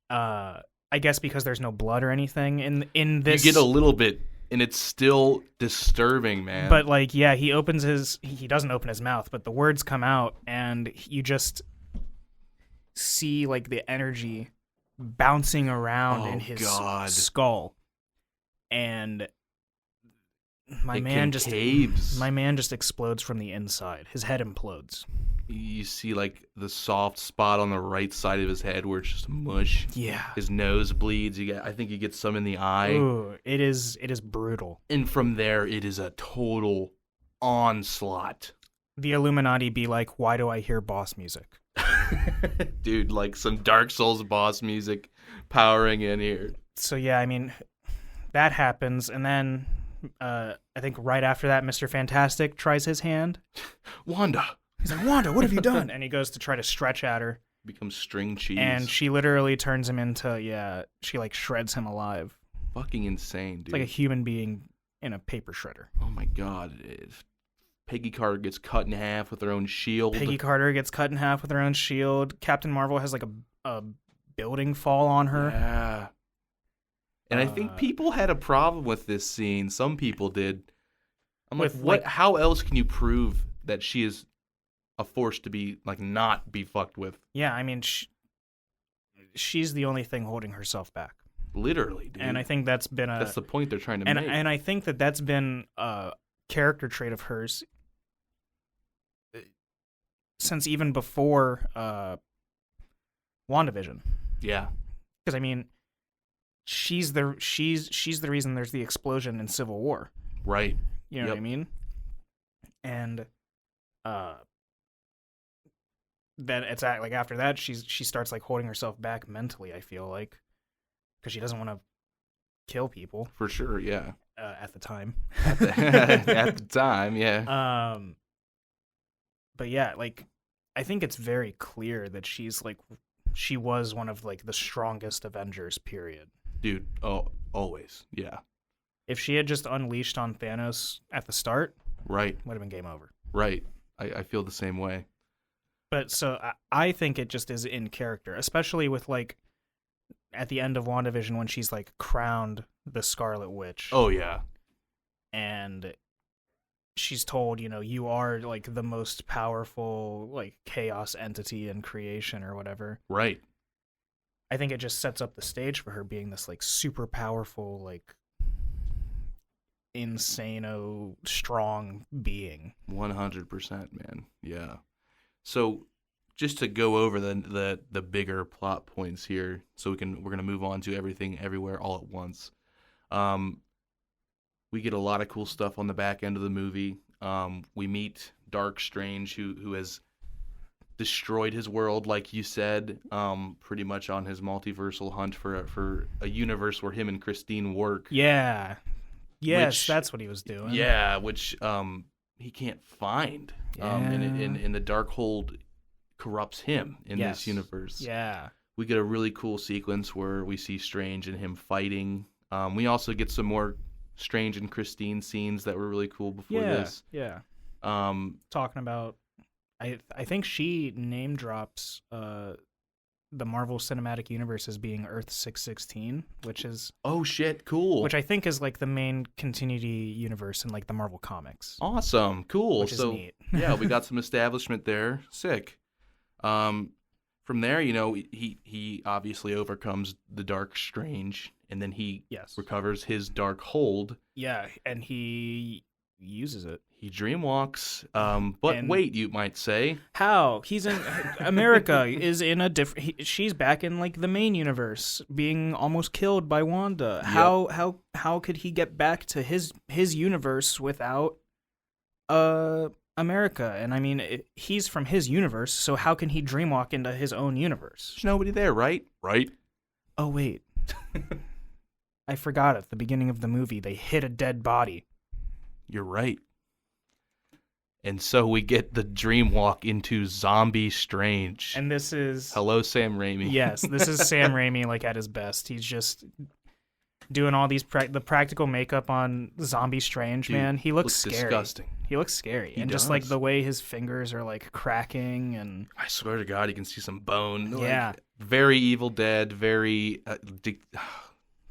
I guess because there's no blood or anything in this. You get a little bit, and it's still disturbing, man. But like, yeah, he doesn't open his mouth, but the words come out, and you just see like the energy bouncing around in his skull, and my man just explodes from the inside. His head implodes. You see like the soft spot on the right side of his head where it's just mush. Yeah. His nose bleeds. I think you get some in the eye. Ooh, it is brutal. And from there, it is a total onslaught. The Illuminati be like, why do I hear boss music? Dude, like some Dark Souls boss music powering in here. So yeah, I mean, that happens, and then I think right after that, Mr. Fantastic tries his hand. Wanda. He's like, Wanda, what have you done? And he goes to try to stretch at her. Becomes string cheese. And she literally turns him into, she like shreds him alive. Fucking insane, dude. It's like a human being in a paper shredder. Oh my god. Peggy Carter gets cut in half with her own shield. Peggy Carter gets cut in half with her own shield. Captain Marvel has like a building fall on her. Yeah. And I think people had a problem with this scene. Some people did. I'm like, what? How else can you prove that she is a force to be like not be fucked with? Yeah, I mean, she's the only thing holding herself back. Literally, dude. And I think that's been that's the point they're trying to make. And I think that's been a character trait of hers since even before WandaVision. Yeah. Because I mean, she's the reason there's the explosion in Civil War. Right. You know what I mean? And then it's like after that she starts like holding herself back mentally, I feel like, because she doesn't want to kill people. For sure, yeah. At the time. At the time, yeah. But yeah, like I think it's very clear that she was one of like the strongest Avengers, period. Dude, always, yeah. If she had just unleashed on Thanos at the start, right, would have been game over. Right. I feel the same way. But so I think it just is in character, especially with like at the end of WandaVision when she's like crowned the Scarlet Witch. Oh yeah. And she's told, you are like the most powerful like chaos entity in creation or whatever. Right. I think it just sets up the stage for her being this like super powerful, like insano strong being. 100%, man. Yeah. So just to go over the bigger plot points here, so we're gonna move on to everything everywhere all at once. We get a lot of cool stuff on the back end of the movie. We meet Dark Strange, who has destroyed his world, like you said, pretty much on his multiversal hunt for a universe where him and Christine work. Yeah. Yes, Which- that's what he was doing. Yeah, which he can't find. And the Darkhold corrupts him in this universe. Yeah. We get a really cool sequence where we see Strange and him fighting. We also get some more Strange and Christine scenes that were really cool before this. Yeah. Talking about, I think she name drops the Marvel Cinematic Universe as being Earth 616, which is oh shit, cool. Which I think is like the main continuity universe in like the Marvel comics. Awesome, cool. Which is neat. Yeah, we got some establishment there. Sick. From there, he obviously overcomes the Dark Strange, and then he recovers his dark hold. Yeah, and he uses it. He dreamwalks. But wait, you might say, how? He's in America is in a different. She's back in like the main universe, being almost killed by Wanda. Yep. How could he get back to his universe without America? And I mean, he's from his universe, so how can he dreamwalk into his own universe? There's nobody there, right? Right. Oh wait, I forgot at the beginning of the movie they hit a dead body. You're right. And so we get the dreamwalk into Zombie Strange. And this is... Hello, Sam Raimi. Yes, this is Sam Raimi like at his best. He's just doing all these the practical makeup on Zombie Strange, dude, man. He looks scary. Disgusting. He looks scary. And just like the way his fingers are like cracking and... I swear to God, you can see some bone. Yeah. Like, very Evil Dead, very...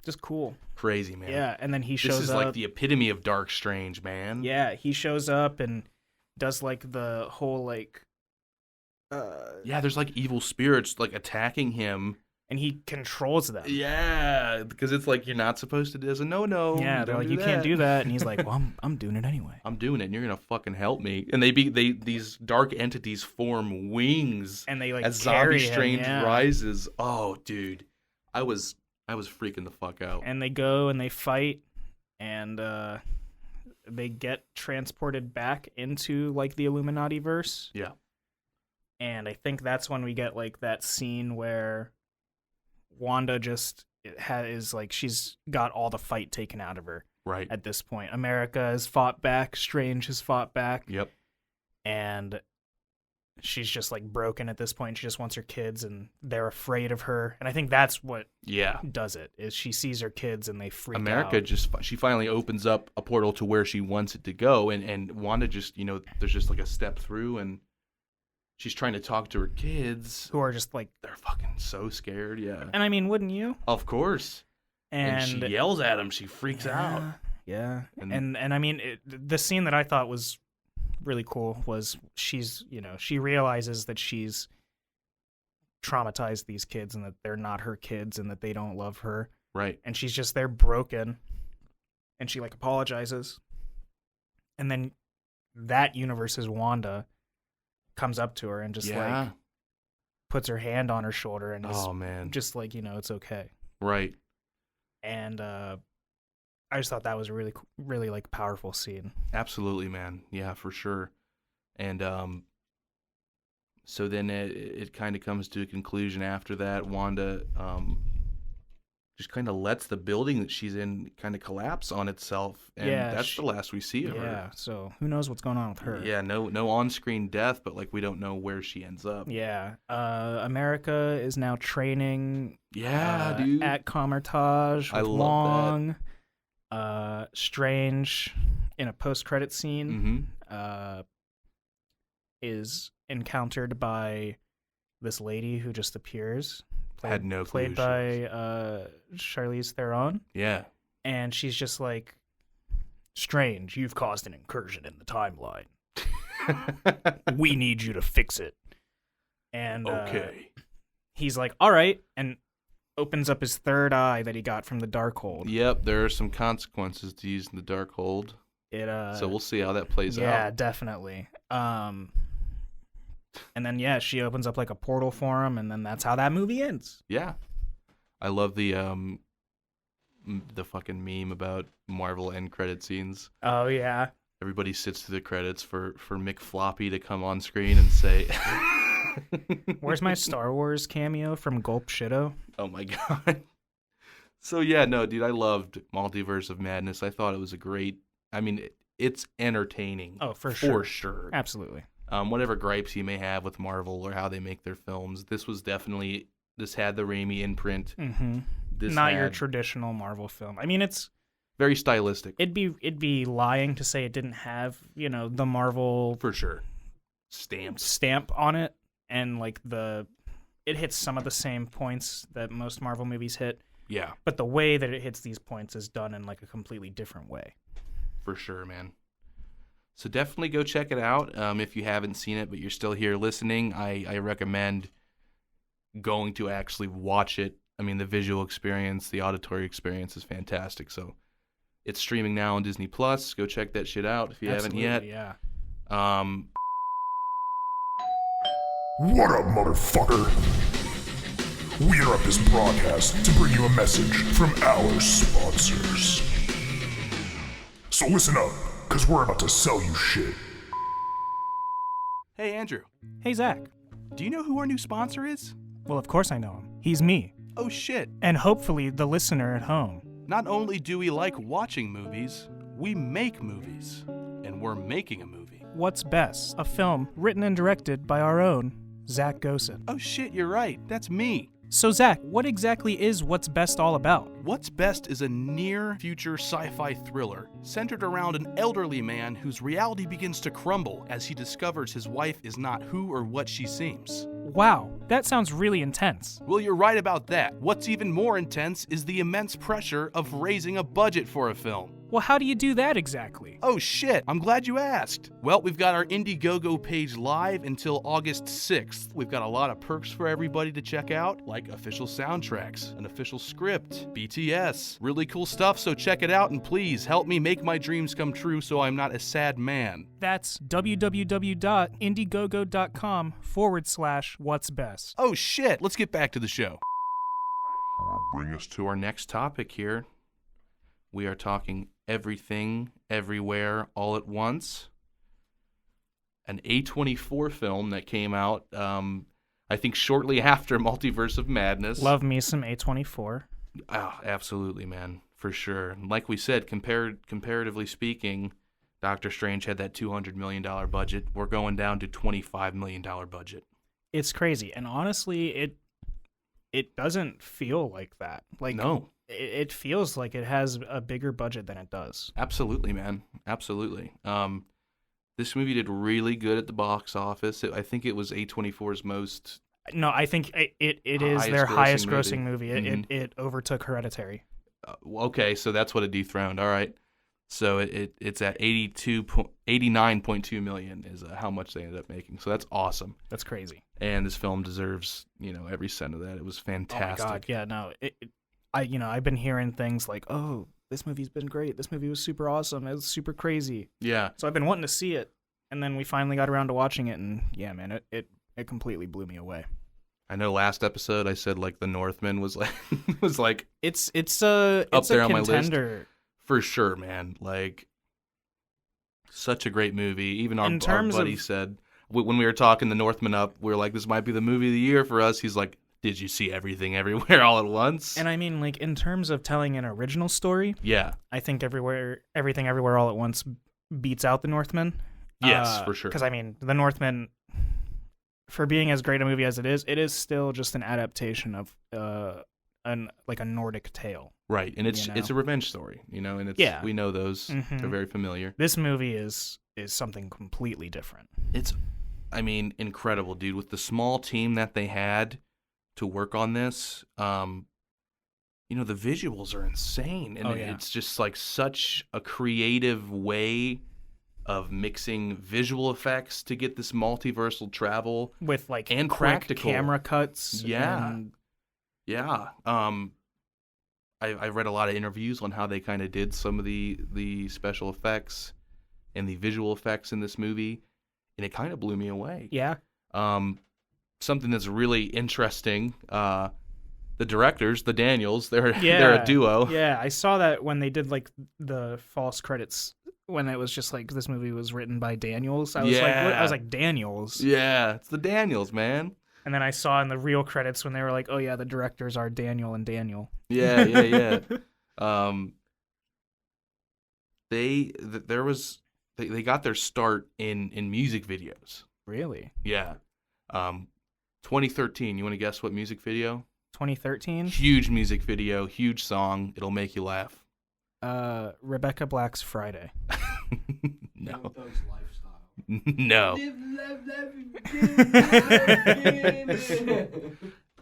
just cool. Crazy, man. Yeah, and then he shows up. This is like the epitome of Dark Strange, man. Yeah, he shows up and does like the whole like yeah, there's like evil spirits like attacking him, and he controls them. Yeah, because it's like you're not supposed to do this. No. Yeah, they're like you can't do that, and he's like, well, I'm doing it anyway. I'm doing it, and you're gonna fucking help me. And these dark entities form wings, and they like as carry Zombie Strange him, rises. Oh, dude, I was freaking the fuck out. And they go and they fight, and they get transported back into like the Illuminati verse. Yeah. And I think that's when we get like that scene where Wanda just is like she's got all the fight taken out of her. Right. At this point, America has fought back, Strange has fought back. Yep. And she's just like broken at this point. She just wants her kids, and they're afraid of her. And I think that's what does it, is she sees her kids and they freak out. America she finally opens up a portal to where she wants it to go, and Wanda just, there's just like a step through, and she's trying to talk to her kids, who are just like, they're fucking so scared. Yeah. And I mean, wouldn't you? Of course. And she yells at him. She freaks out. Yeah. And I mean, the scene that I thought was really cool was she realizes that she's traumatized these kids and that they're not her kids and that they don't love her. Right. And she's just there broken, and she like apologizes. And then that universe's Wanda comes up to her and just like puts her hand on her shoulder and is just like, it's okay. Right. And I just thought that was a really, really like powerful scene. Absolutely, man. Yeah, for sure. And so then it kind of comes to a conclusion after that. Wanda just kind of lets the building that she's in kind of collapse on itself, and that's the last we see of her. Yeah, so who knows what's going on with her? Yeah, no on-screen death, but like we don't know where she ends up. Yeah, America is now training. Yeah, dude. At Comertage with Wong. Strange in a post-credit scene is encountered by this lady who just appears. Had no clue. Played by Charlize Theron. Yeah. And she's just like, Strange, you've caused an incursion in the timeline. We need you to fix it. And okay. He's like, all right. And opens up his third eye that he got from the Darkhold. Yep, there are some consequences to using the Darkhold. So we'll see how that plays out. Yeah, definitely. And then she opens up like a portal for him, and then that's how that movie ends. Yeah. I love the fucking meme about Marvel end credit scenes. Oh yeah. Everybody sits through the credits for Mick Floppy to come on screen and say, "Where's my Star Wars cameo from Gulp Shido?" Oh my god. So yeah, no, dude, I loved Multiverse of Madness. I thought it was it's entertaining. Oh, for sure. Absolutely. Whatever gripes you may have with Marvel or how they make their films, this had the Raimi imprint. Mm-hmm. Not your traditional Marvel film. I mean, it's very stylistic. It'd be lying to say it didn't have, the Marvel for sure stamp on it, and like it hits some of the same points that most Marvel movies hit. Yeah. But the way that it hits these points is done in like a completely different way. For sure, man. So definitely go check it out. If you haven't seen it, but you're still here listening, I recommend going to actually watch it. I mean, the visual experience, the auditory experience is fantastic. So it's streaming now on Disney Plus. Go check that shit out if you haven't yet. Yeah. What up, motherfucker? We interrupt this broadcast to bring you a message from our sponsors. So listen up, because we're about to sell you shit. Hey, Andrew. Hey, Zach. Do you know who our new sponsor is? Well, of course I know him. He's me. Oh, shit. And hopefully the listener at home. Not only do we like watching movies, we make movies. And we're making a movie. What's Best? A film written and directed by our own Zach Gosen. Oh, shit, you're right. That's me. So, Zach, what exactly is What's Best all about? What's Best is a near-future sci-fi thriller centered around an elderly man whose reality begins to crumble as he discovers his wife is not who or what she seems. Wow, that sounds really intense. Well, you're right about that. What's even more intense is the immense pressure of raising a budget for a film. Well, how do you do that exactly? Oh shit, I'm glad you asked. Well, we've got our Indiegogo page live until August 6th. We've got a lot of perks for everybody to check out, like official soundtracks, an official script, BTS, really cool stuff, so check it out and please help me make my dreams come true so I'm not a sad man. That's www.indiegogo.com/what'sbest. Oh shit, let's get back to the show. Bring us to our next topic here. We are talking Everything, Everywhere, All at Once. An A24 film that came out, I think, shortly after Multiverse of Madness. Love me some A24. Oh, absolutely, man. For sure. Like we said, comparatively speaking, Doctor Strange had that $200 million budget. We're going down to $25 million budget. It's crazy. And honestly, it doesn't feel like that. Like, no. It feels like it has a bigger budget than it does. Absolutely, man. Absolutely. This movie did really good at the box office. I think it was A24's most... No, I think it is their highest grossing movie. It overtook Hereditary. Okay, so that's what it dethroned. All right. So it's at 89.2 million is how much they ended up making. So that's awesome. That's crazy. And this film deserves, every cent of that. It was fantastic. Oh my God, yeah, no. I've been hearing things like, "Oh, this movie's been great. This movie was super awesome. It was super crazy." Yeah. So I've been wanting to see it, and then we finally got around to watching it, and yeah, man, it completely blew me away. I know last episode I said like The Northman was like it's a there on contender. My list. For sure, man. Like, such a great movie. Even our buddy said when we were talking The Northman up, we were like, this might be the movie of the year for us. He's like, did you see Everything Everywhere All at Once? And I mean, like, in terms of telling an original story, yeah, I think Everything Everywhere All at Once beats out The Northman. Yes, for sure. Because I mean, The Northman, for being as great a movie as it is still just an adaptation of a Nordic tale. Right, and it's a revenge story, and it's we know those. Mm-hmm. They're very familiar. This movie is something completely different. It's, incredible, dude. With the small team that they had to work on this, the visuals are insane, and it's just like such a creative way of mixing visual effects to get this multiversal travel with like and quick practical camera cuts. Yeah. And Yeah. I read a lot of interviews on how they kind of did some of the special effects and the visual effects in this movie, and it kind of blew me away. Yeah. Something that's really interesting. The directors, the Daniels, they're a duo. Yeah, I saw that when they did like the false credits when it was just like this movie was written by Daniels. I was like Daniels. Yeah, it's the Daniels, man. And then I saw in the real credits when they were like, oh yeah, the directors are Daniel and Daniel. Yeah. They got their start in music videos. Really? Yeah. 2013. You want to guess what music video? 2013? Huge music video, huge song. It'll make you laugh. Rebecca Black's Friday. No. No.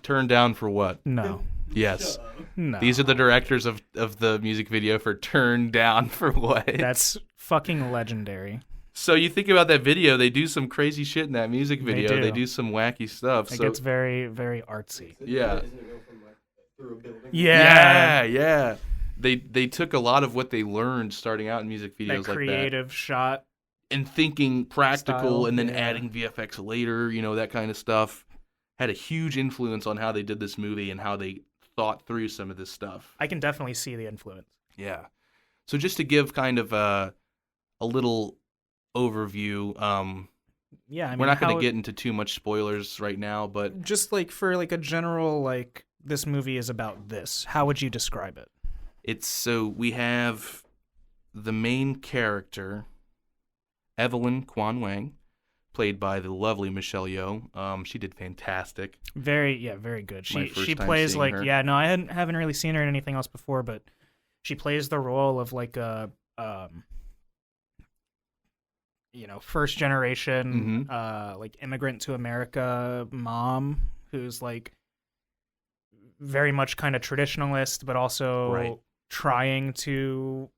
Turn down for what? No. Yes. No. These are the directors of the music video for Turn Down for What? That's fucking legendary. So you think about that video, they do some crazy shit in that music video. They do some wacky stuff. It gets very, very artsy. Yeah. Yeah. Yeah. They took a lot of what they learned starting out in music videos like that. That creative shot. And thinking practical style, and then adding VFX later, that kind of stuff. Had a huge influence on how they did this movie and how they thought through some of this stuff. I can definitely see the influence. Yeah. So just to give kind of a little overview, we're not going to get into too much spoilers right now, but just like for like a general like this movie is about this. How would you describe it? We have the main character, Evelyn Kwan Wang, played by the lovely Michelle Yeoh. She did fantastic. Very good. She plays like her. Yeah, no, I haven't really seen her in anything else before, but she plays the role of like a first generation like immigrant to America mom who's like very much kind of traditionalist, but also trying to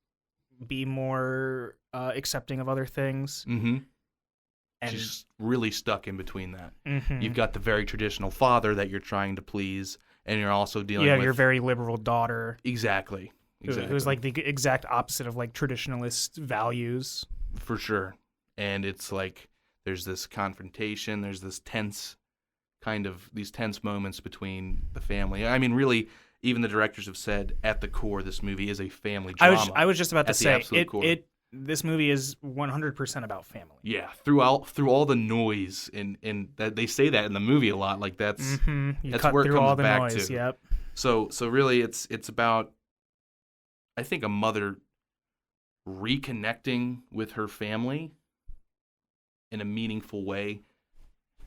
be more accepting of other things. Mm-hmm. And she's really stuck in between that. Mm-hmm. You've got the very traditional father that you're trying to please, and you're also dealing with your very liberal daughter. Exactly. Who's like the exact opposite of like traditionalist values. For sure. And it's like there's this confrontation, there's this tense moments between the family. I mean, really, even the directors have said at the core this movie is a family drama. I was just about to say this movie is 100% about family. Yeah, through all the noise and that they say that in the movie a lot. Like that's that's cut where through it comes all the back noise, to. Yep. So really, it's about, I think, a mother reconnecting with her family in a meaningful way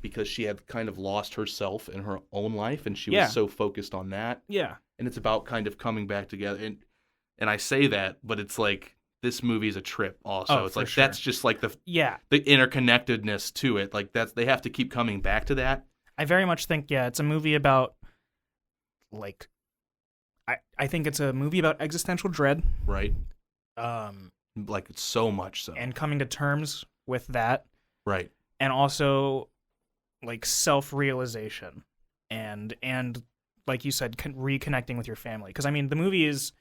because she had kind of lost herself in her own life and she was so focused on that. Yeah. And it's about kind of coming back together. And I say that, but it's like this movie is a trip also. It's like sure. That's just like the interconnectedness to it. Like they have to keep coming back to that. I very much think it's a movie about like I think it's a movie about existential dread. Right. Like so much so. And coming to terms with that. Right. And also like self-realization and like you said, reconnecting with your family. Because I mean, the movie is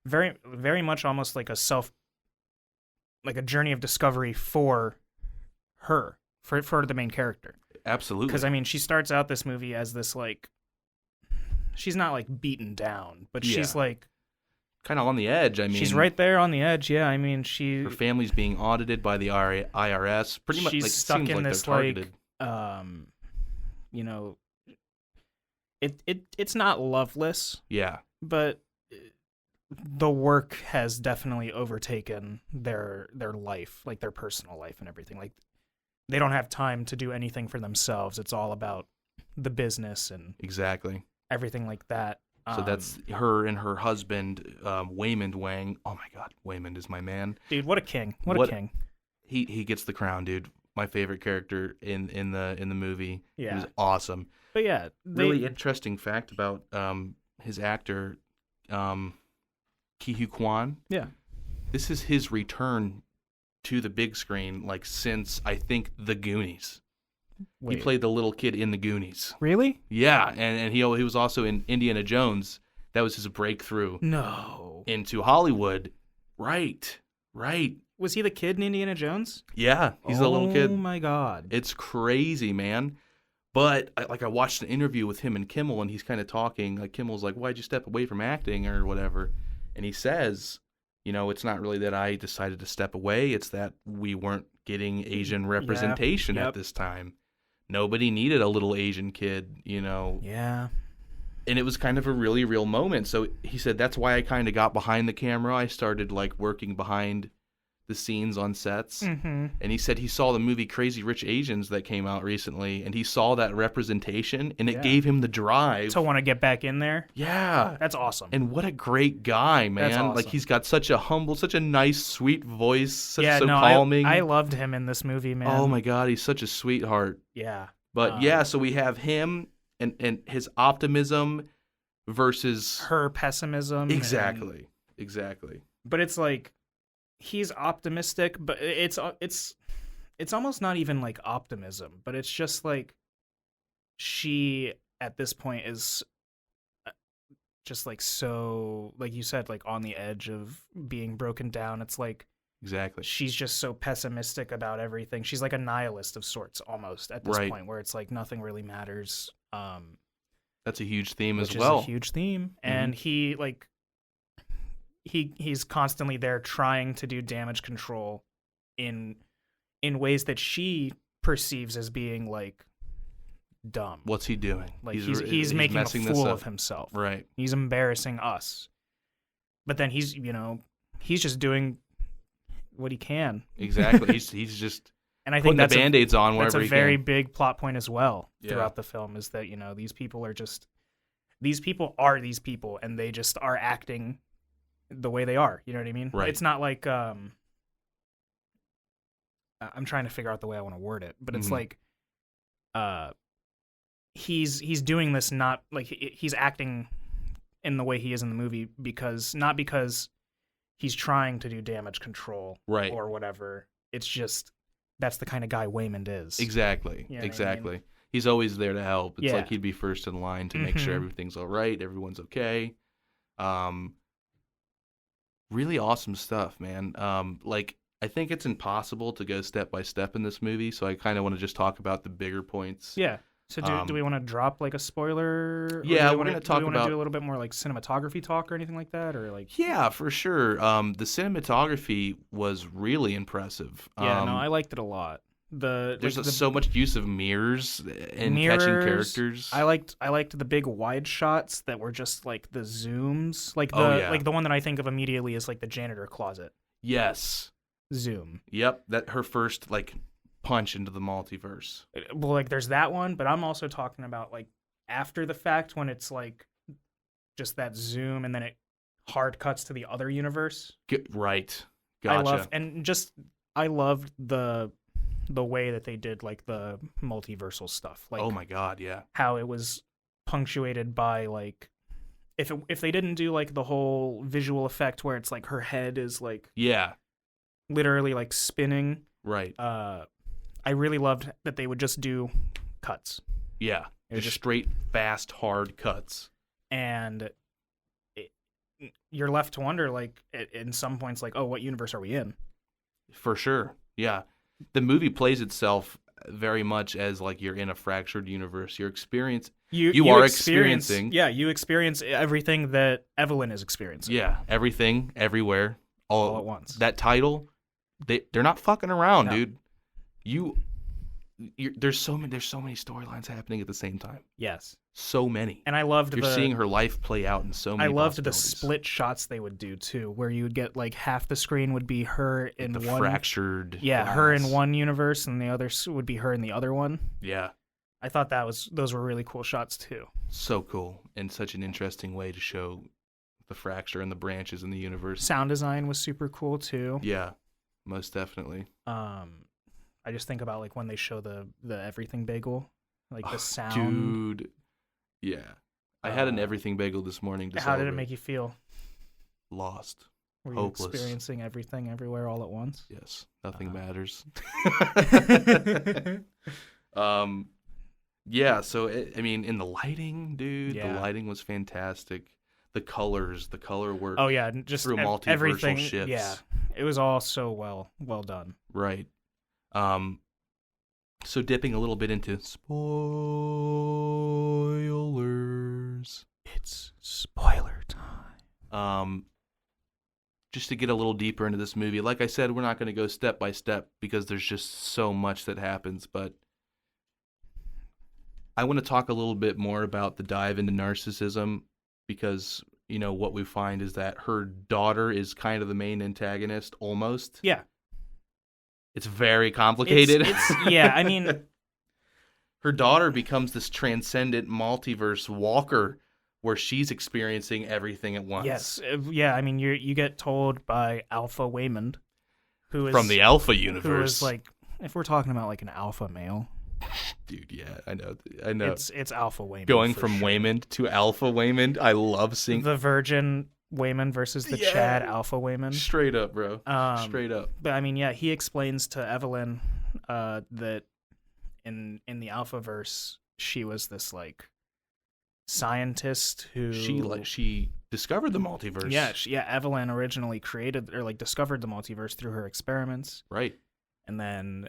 very, very much almost like a journey of discovery for her, for the main character. Absolutely. Because I mean, she starts out this movie as this like, she's not like beaten down, but she's like kind of on the edge. I mean, she's right there on the edge. Yeah, I mean, her family's being audited by the IRS. Pretty much, she's like, stuck seems in like this like, it's not loveless. Yeah, but the work has definitely overtaken their life, like their personal life and everything. Like they don't have time to do anything for themselves. It's all about the business and exactly everything like that. So that's her and her husband, Waymond Wang. Oh my God, Waymond is my man, dude. What a king! What a king! He gets the crown, dude. My favorite character in the movie. Yeah, he was awesome. But yeah, really interesting fact about his actor, Ki-Hu Kwan. Yeah, this is his return to the big screen, like since I think The Goonies. He played the little kid in the Goonies. Really? Yeah, and he was also in Indiana Jones. That was his breakthrough No. into Hollywood. Right. Was he the kid in Indiana Jones? Yeah, he's the little kid. Oh my God. It's crazy, man. But I watched an interview with him and Kimmel, and he's kind of talking. Like Kimmel's like, "Why'd you step away from acting or whatever?" And he says, it's not really that I decided to step away. It's that we weren't getting Asian representation at this time. Nobody needed a little Asian kid, Yeah. And it was kind of a really real moment. So he said that's why I kind of got behind the camera. I started working behind the scenes on sets. Mm-hmm. And he said he saw the movie Crazy Rich Asians that came out recently, and he saw that representation, and it gave him the drive to want to get back in there. Yeah. That's awesome. And what a great guy, man. That's awesome. He's got such a humble, such a nice, sweet voice, so calming. calming. I loved him in this movie, man. Oh my God, he's such a sweetheart. Yeah. But so we have him and his optimism versus her pessimism. Exactly. But it's he's optimistic, but it's almost not even optimism, but it's just she at this point is just so, like you said, on the edge of being broken down. It's exactly, she's just so pessimistic about everything. She's like a nihilist of sorts almost at this point, where it's nothing really matters. That's a huge theme as which well. is a huge theme. And he's constantly there trying to do damage control in ways that she perceives as being dumb. What's he doing? He's making a fool of himself. Right. He's embarrassing us. But then he's just doing what he can. Exactly. He's just and I think putting that's the Band-Aids on wherever that's a he very can. big plot point as well throughout the film, is that these people are these people, and they just are acting the way they are. You know what I mean? Right. It's not I'm trying to figure out the way I want to word it, but it's he's doing this not he's acting in the way he is in the movie not because he's trying to do damage control, right, or whatever. It's just that's the kind of guy Waymond is. Exactly. You know exactly. what I mean? He's always there to help. It's Yeah. he'd be first in line to make sure everything's all right, everyone's okay. Really awesome stuff, man. I think it's impossible to go step by step in this movie, so I kind of want to just talk about the bigger points. Yeah. So do we want to drop a spoiler? Yeah, we're going to talk do we about do a little bit more cinematography talk or anything like that, or Yeah, for sure. The cinematography was really impressive. Yeah, no, I liked it a lot. There's so much use of mirrors and catching characters. I liked the big wide shots that were just the zooms, the one that I think of immediately is the janitor closet. Yes. Zoom. Yep, that her first punch into the multiverse. Well, there's that one, but I'm also talking about after the fact when it's just that zoom and then it hard cuts to the other universe. Right. Gotcha. I loved the way that they did the multiversal stuff. Oh my God, yeah. How it was punctuated by if they didn't do the whole visual effect where it's her head is yeah, literally spinning. Right. I really loved that they would just do cuts. Yeah. Just straight, fast, hard cuts. And you're left to wonder, in some points, oh, what universe are we in? For sure. Yeah. The movie plays itself very much as you're in a fractured universe. You are experiencing. Yeah, you experience everything that Evelyn is experiencing. Yeah, everything, everywhere, all at once. That title, they're not fucking around, No. dude. There's so many storylines happening at the same time. Yes. So many. And I loved You're seeing her life play out in so many. I loved the possibilities. split shots they would do too, where you would get half the screen would be her in the one fractured. Yeah, glass. her in one universe, and the other would be her in the other one. Yeah. I thought those were really cool shots too. So cool, and such an interesting way to show the fracture and the branches in the universe. Sound design was super cool too. Yeah, most definitely. I just think about when they show the everything bagel, the sound. Dude, yeah. I had an everything bagel this morning. How did it make you feel? Lost. Were hopeless. You experiencing everything everywhere all at once? Yes, nothing matters. Yeah, so I mean, in the lighting, dude, Yeah. the lighting was fantastic. The colors, the color work. Oh yeah, and just through multiversal everything. shifts. Yeah, it was all so well done. Right. So dipping a little bit into spoilers. It's spoiler time. Just to get a little deeper into this movie, like I said, we're not going to go step by step because there's just so much that happens, but I want to talk a little bit more about the dive into narcissism because, you know, what we find is that her daughter is kind of the main antagonist, almost. Yeah. It's very complicated. Yeah, I mean... Her daughter becomes this transcendent multiverse walker where she's experiencing everything at once. Yes, yeah, I mean, you get told by Alpha Waymond, who is... From the Alpha universe. Who is, like, if we're talking about, like, an alpha male... Dude, yeah, I know. It's Alpha Waymond. Going from sure. Waymond to Alpha Waymond, I love seeing... The Virgin Waymond versus the Chad Alpha Waymond. Straight up, bro. Straight up. But, I mean, yeah, he explains to Evelyn that in the Alphaverse, she was this, like, scientist who... She discovered the multiverse. Yeah, Evelyn originally created, or, like, discovered the multiverse through her experiments. Right. And then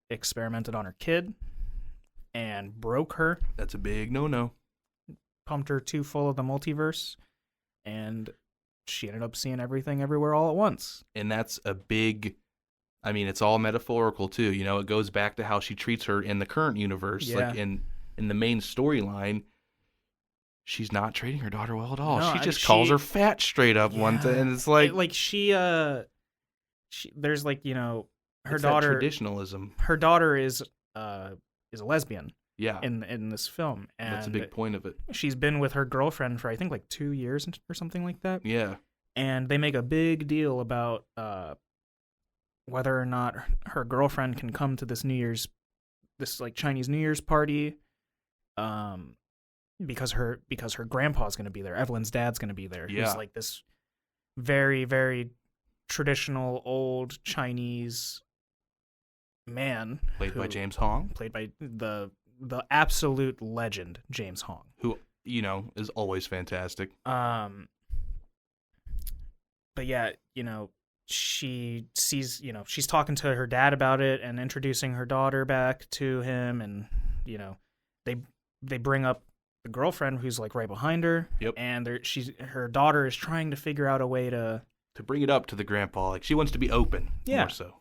experimented on her kid and broke her. That's a big no-no. Pumped her too full of the multiverse, and she ended up seeing everything everywhere all at once. And that's a big... I mean, it's all metaphorical, too. You know, it goes back to how she treats her in the current universe. Yeah. Like, in the main storyline, she's not treating her daughter well at all. No, she just calls her fat straight up one day, and it's like... she there's, like, you know... Her it's daughter, that traditionalism. Her daughter is a lesbian. Yeah. In this film, and that's a big point of it. She's been with her girlfriend for I think like 2 years or something like that. Yeah. And they make a big deal about whether or not her girlfriend can come to this like Chinese New Year's party, because her grandpa's going to be there. Evelyn's dad's going to be there. Yeah. Who's like this very, very traditional old Chinese man played by James Hong, played by the absolute legend James Hong, who, you know, is always fantastic. But yeah, you know, she sees, you know, she's talking to her dad about it and introducing her daughter back to him, and you know, they bring up the girlfriend who's like right behind her. Yep. And her daughter is trying to figure out a way to bring it up to the grandpa. Like, she wants to be open. Yeah. More so.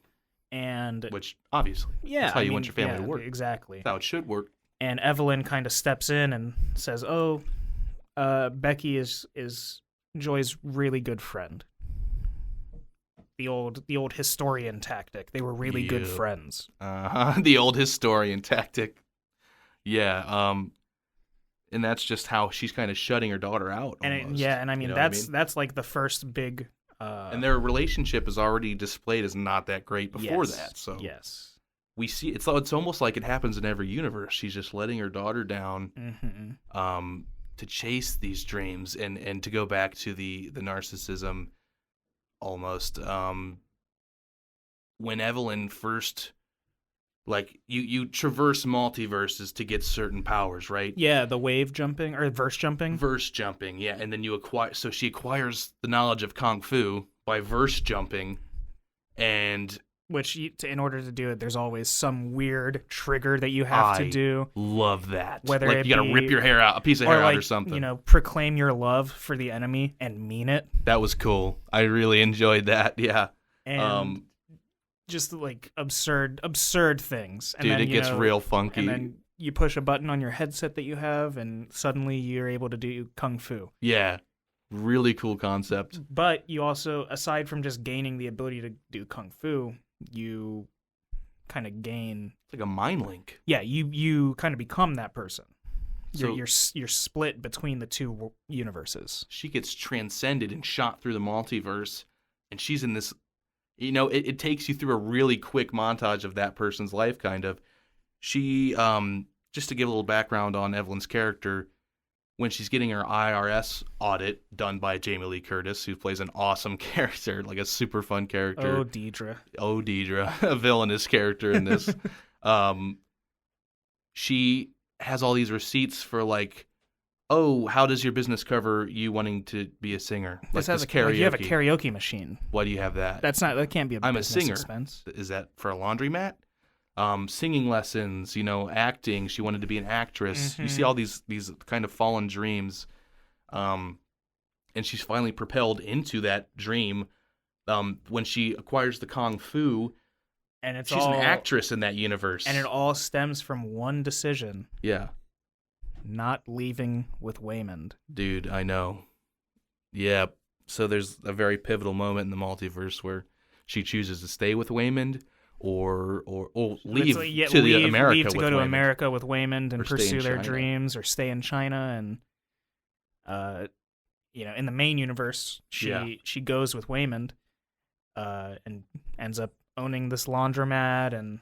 And which, obviously, that's how you want your family to work. Exactly. That's how it should work. And Evelyn kind of steps in and says, "Oh, Becky is Joy's really good friend." The old historian tactic. They were really good friends. The old historian tactic. Yeah. And that's just how she's kind of shutting her daughter out. Almost, and I mean, you know that's like the first big. And their relationship is already displayed as not that great before that. So yes, we see it's almost like it happens in every universe. She's just letting her daughter down, to chase these dreams and to go back to the narcissism. Almost when Evelyn first, like, you traverse multiverses to get certain powers, right? Yeah, the wave jumping or verse jumping. Verse jumping, yeah, and then she acquires the knowledge of kung fu by verse jumping, and which in order to do it, there's always some weird trigger that you have to do. Love that. Whether like you got to rip your hair out, a piece of hair out or something. You know, proclaim your love for the enemy and mean it. That was cool. I really enjoyed that. Yeah. And just like absurd things. And dude, then, it gets real funky. And then you push a button on your headset that you have, and suddenly you're able to do kung fu. Yeah. Really cool concept. But you also, aside from just gaining the ability to do kung fu, you kind of gain... It's like a mind link. Yeah, you kind of become that person. So you're split between the two universes. She gets transcended and shot through the multiverse, and she's in this... You know, it takes you through a really quick montage of that person's life, kind of. She, just to give a little background on Evelyn's character, when she's getting her IRS audit done by Jamie Lee Curtis, who plays an awesome character, like a super fun character. Oh, Deidre, a villainous character in this. she has all these receipts for like, oh, how does your business cover you wanting to be a singer? Like this karaoke. You have a karaoke machine. Why do you have that? That can't be a I'm business a singer. expense. Is that for a laundromat? Singing lessons, acting. She wanted to be an actress. Mm-hmm. You see all these kind of fallen dreams, and she's finally propelled into that dream when she acquires the kung fu. And she's an actress in that universe. And it all stems from one decision. Yeah. Not leaving with Waymond. Dude, I know. Yeah. So there's a very pivotal moment in the multiverse where she chooses to stay with Waymond. Or leave to America leave to with go to Waymond. America with Waymond and pursue their China. dreams, or stay in China. And in the main universe, she goes with Waymond, and ends up owning this laundromat and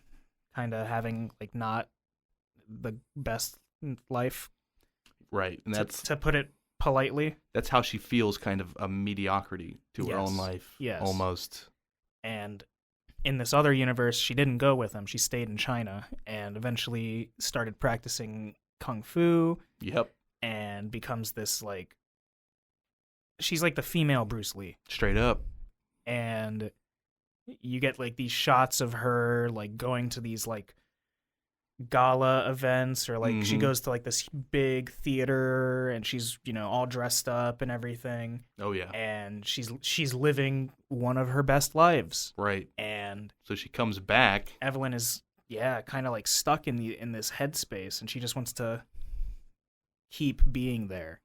kind of having like not the best life, right? And that's to put it politely. That's how she feels, kind of a mediocrity to her own life, almost. And in this other universe, she didn't go with him. She stayed in China and eventually started practicing kung fu. Yep. And becomes this like, she's like the female Bruce Lee. Straight up. And you get like these shots of her like going to these like gala events, or like she goes to like this big theater and she's all dressed up and everything. Oh yeah. And she's living one of her best lives. Right. And so she comes back. Evelyn is kind of like stuck in this headspace, and she just wants to keep being there.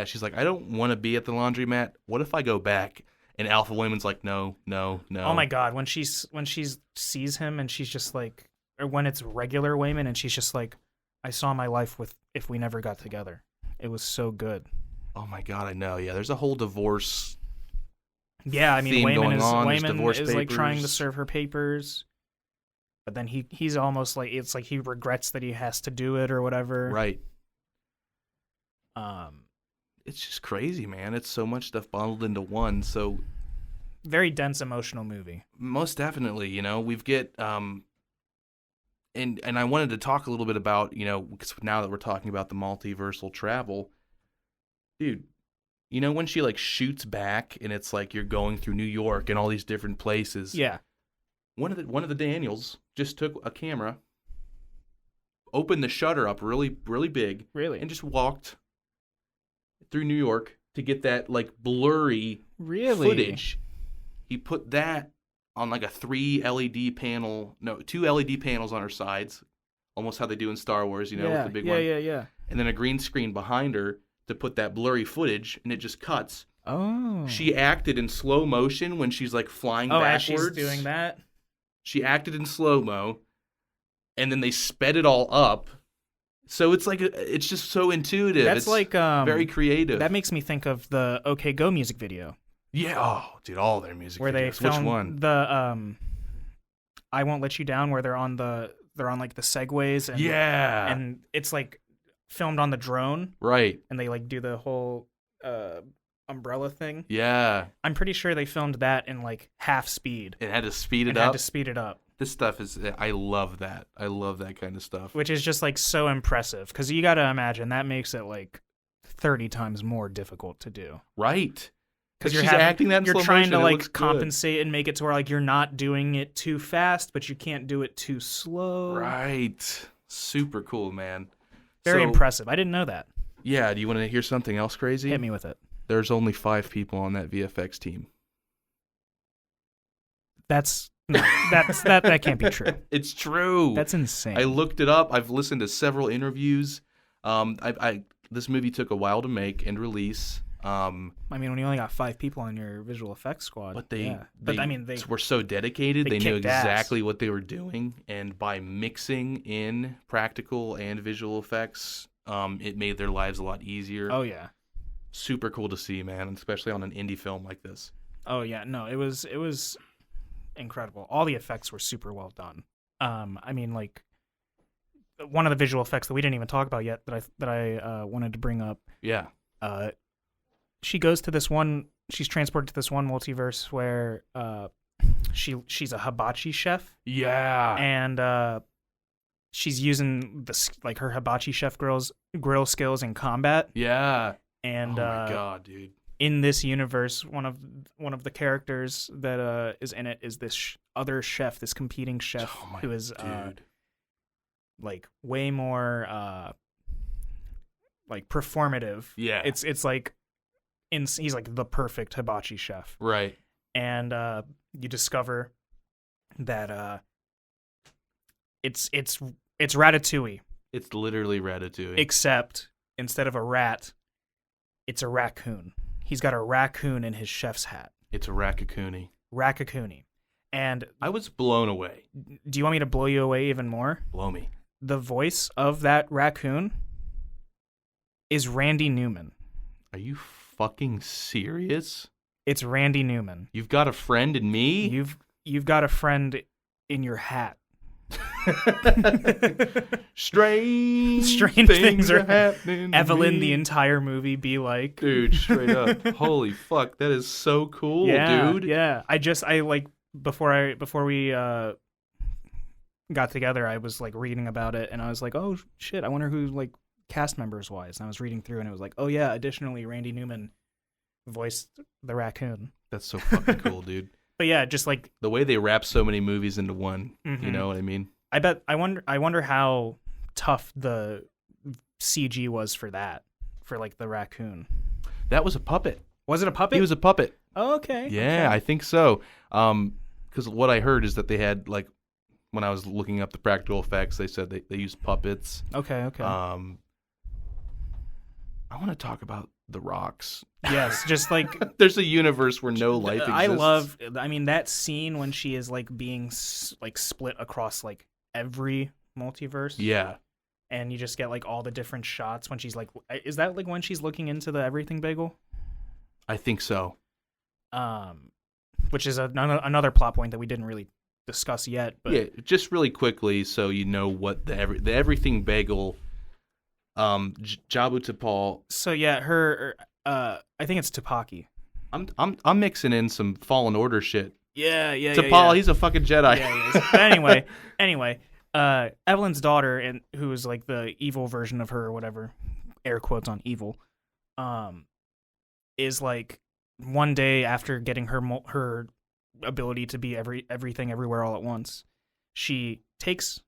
She's like, I don't want to be at the laundromat. What if I go back? And Alpha Women's like, no. Oh my God, when she sees him and she's just like, or when it's regular Waymond and she's just like, I saw my life if we never got together. It was so good. Oh my God, I know. Yeah, there's a whole divorce. Yeah, I mean, Waymond is like trying to papers. serve her papers, but then he's almost like, it's like he regrets that he has to do it or whatever. Right. It's just crazy, man. It's so much stuff bundled into one. So very dense emotional movie. Most definitely. We've get and I wanted to talk a little bit about, because now that we're talking about the multiversal travel, dude, when she like shoots back and it's like you're going through New York and all these different places. Yeah. One of the Daniels just took a camera, opened the shutter up really, really big. Really? And just walked through New York to get that like blurry footage. He put that on like a 2 LED panels on her sides, almost how they do in Star Wars, with the big one. Yeah. And then a green screen behind her to put that blurry footage, and it just cuts. Oh. She acted in slow motion when she's like flying backwards. As she's doing that? She acted in slow-mo, and then they sped it all up. So it's like it's just so intuitive. That's like very creative. That makes me think of the OK Go music video. Yeah. Oh, dude, all their music where videos. They filmed Which one? The I Won't Let You Down, where they're on like the segways and and it's like filmed on the drone. Right. And they like do the whole umbrella thing. Yeah. I'm pretty sure they filmed that in like half speed. It had to speed it up. This stuff I love that. I love that kind of stuff. Which is just like so impressive, because you got to imagine that makes it like 30 times more difficult to do. Right. Because she's acting that in you're slow trying motion. to like compensate and make it to where like you're not doing it too fast, but you can't do it too slow. Right. Super cool, man. Very impressive. I didn't know that. Yeah. Do you want to hear something else crazy? Hit me with it. There's only 5 people on that VFX team. That can't be true. It's true. That's insane. I looked it up. I've listened to several interviews. This movie took a while to make and release. I mean, when you only got 5 people on your visual effects squad. But they were so dedicated. They knew exactly what they were doing, and by mixing in practical and visual effects, it made their lives a lot easier. Oh yeah. Super cool to see, man, especially on an indie film like this. Oh yeah, no, it was incredible. All the effects were super well done. I mean, like one of the visual effects that we didn't even talk about yet that I wanted to bring up. Yeah. She's transported to this one multiverse where she's a hibachi chef. Yeah. And she's using like her hibachi chef grill skills in combat. Yeah. And oh my god, dude. In this universe, one of the characters that is in it is this other chef, this competing chef who is like way more like performative. Yeah. It's like he's like the perfect hibachi chef. Right. And you discover that it's Ratatouille. It's literally Ratatouille. Except instead of a rat, it's a raccoon. He's got a raccoon in his chef's hat. It's a Raccacoonie. Raccacoonie. And I was blown away. Do you want me to blow you away even more? Blow me. The voice of that raccoon is Randy Newman. Are you fucking serious? It's Randy Newman. You've got a friend in me? You've got a friend in your hat. Strange things are happening. Evelyn, the entire movie, be like, dude, straight up. Holy fuck, that is so cool, dude. Yeah. I like before we got together, I was like reading about it, and I was like, oh shit, I wonder who like cast members wise. And I was reading through, and it was like, oh yeah, additionally, Randy Newman voiced the raccoon. That's so fucking cool, dude. But yeah, just like the way they wrap so many movies into one. Mm-hmm. You know what I mean? I wonder how tough the CG was for like the raccoon. That was a puppet. Was it a puppet? He was a puppet. Oh, okay. Yeah, okay. I think so. Because what I heard is that they had like, when I was looking up the practical effects, they said they used puppets. Okay. I want to talk about the rocks. Yes, just like there's a universe where no life exists. I mean, that scene when she is like being like split across like every multiverse. Yeah. And you just get like all the different shots when she's like, is that like when she's looking into the everything bagel? I think so. Which is another plot point that we didn't really discuss yet. But yeah, just really quickly, so you know what the everything bagel, Jabu Tapal. So yeah, her, I think it's Tapaki. I'm mixing in some Fallen Order shit. Yeah. Tapal, he's a fucking Jedi. Yeah, but anyway, Evelyn's daughter, and who is like the evil version of her or whatever, air quotes on evil, is like one day after getting her ability to be everything everywhere all at once, she takes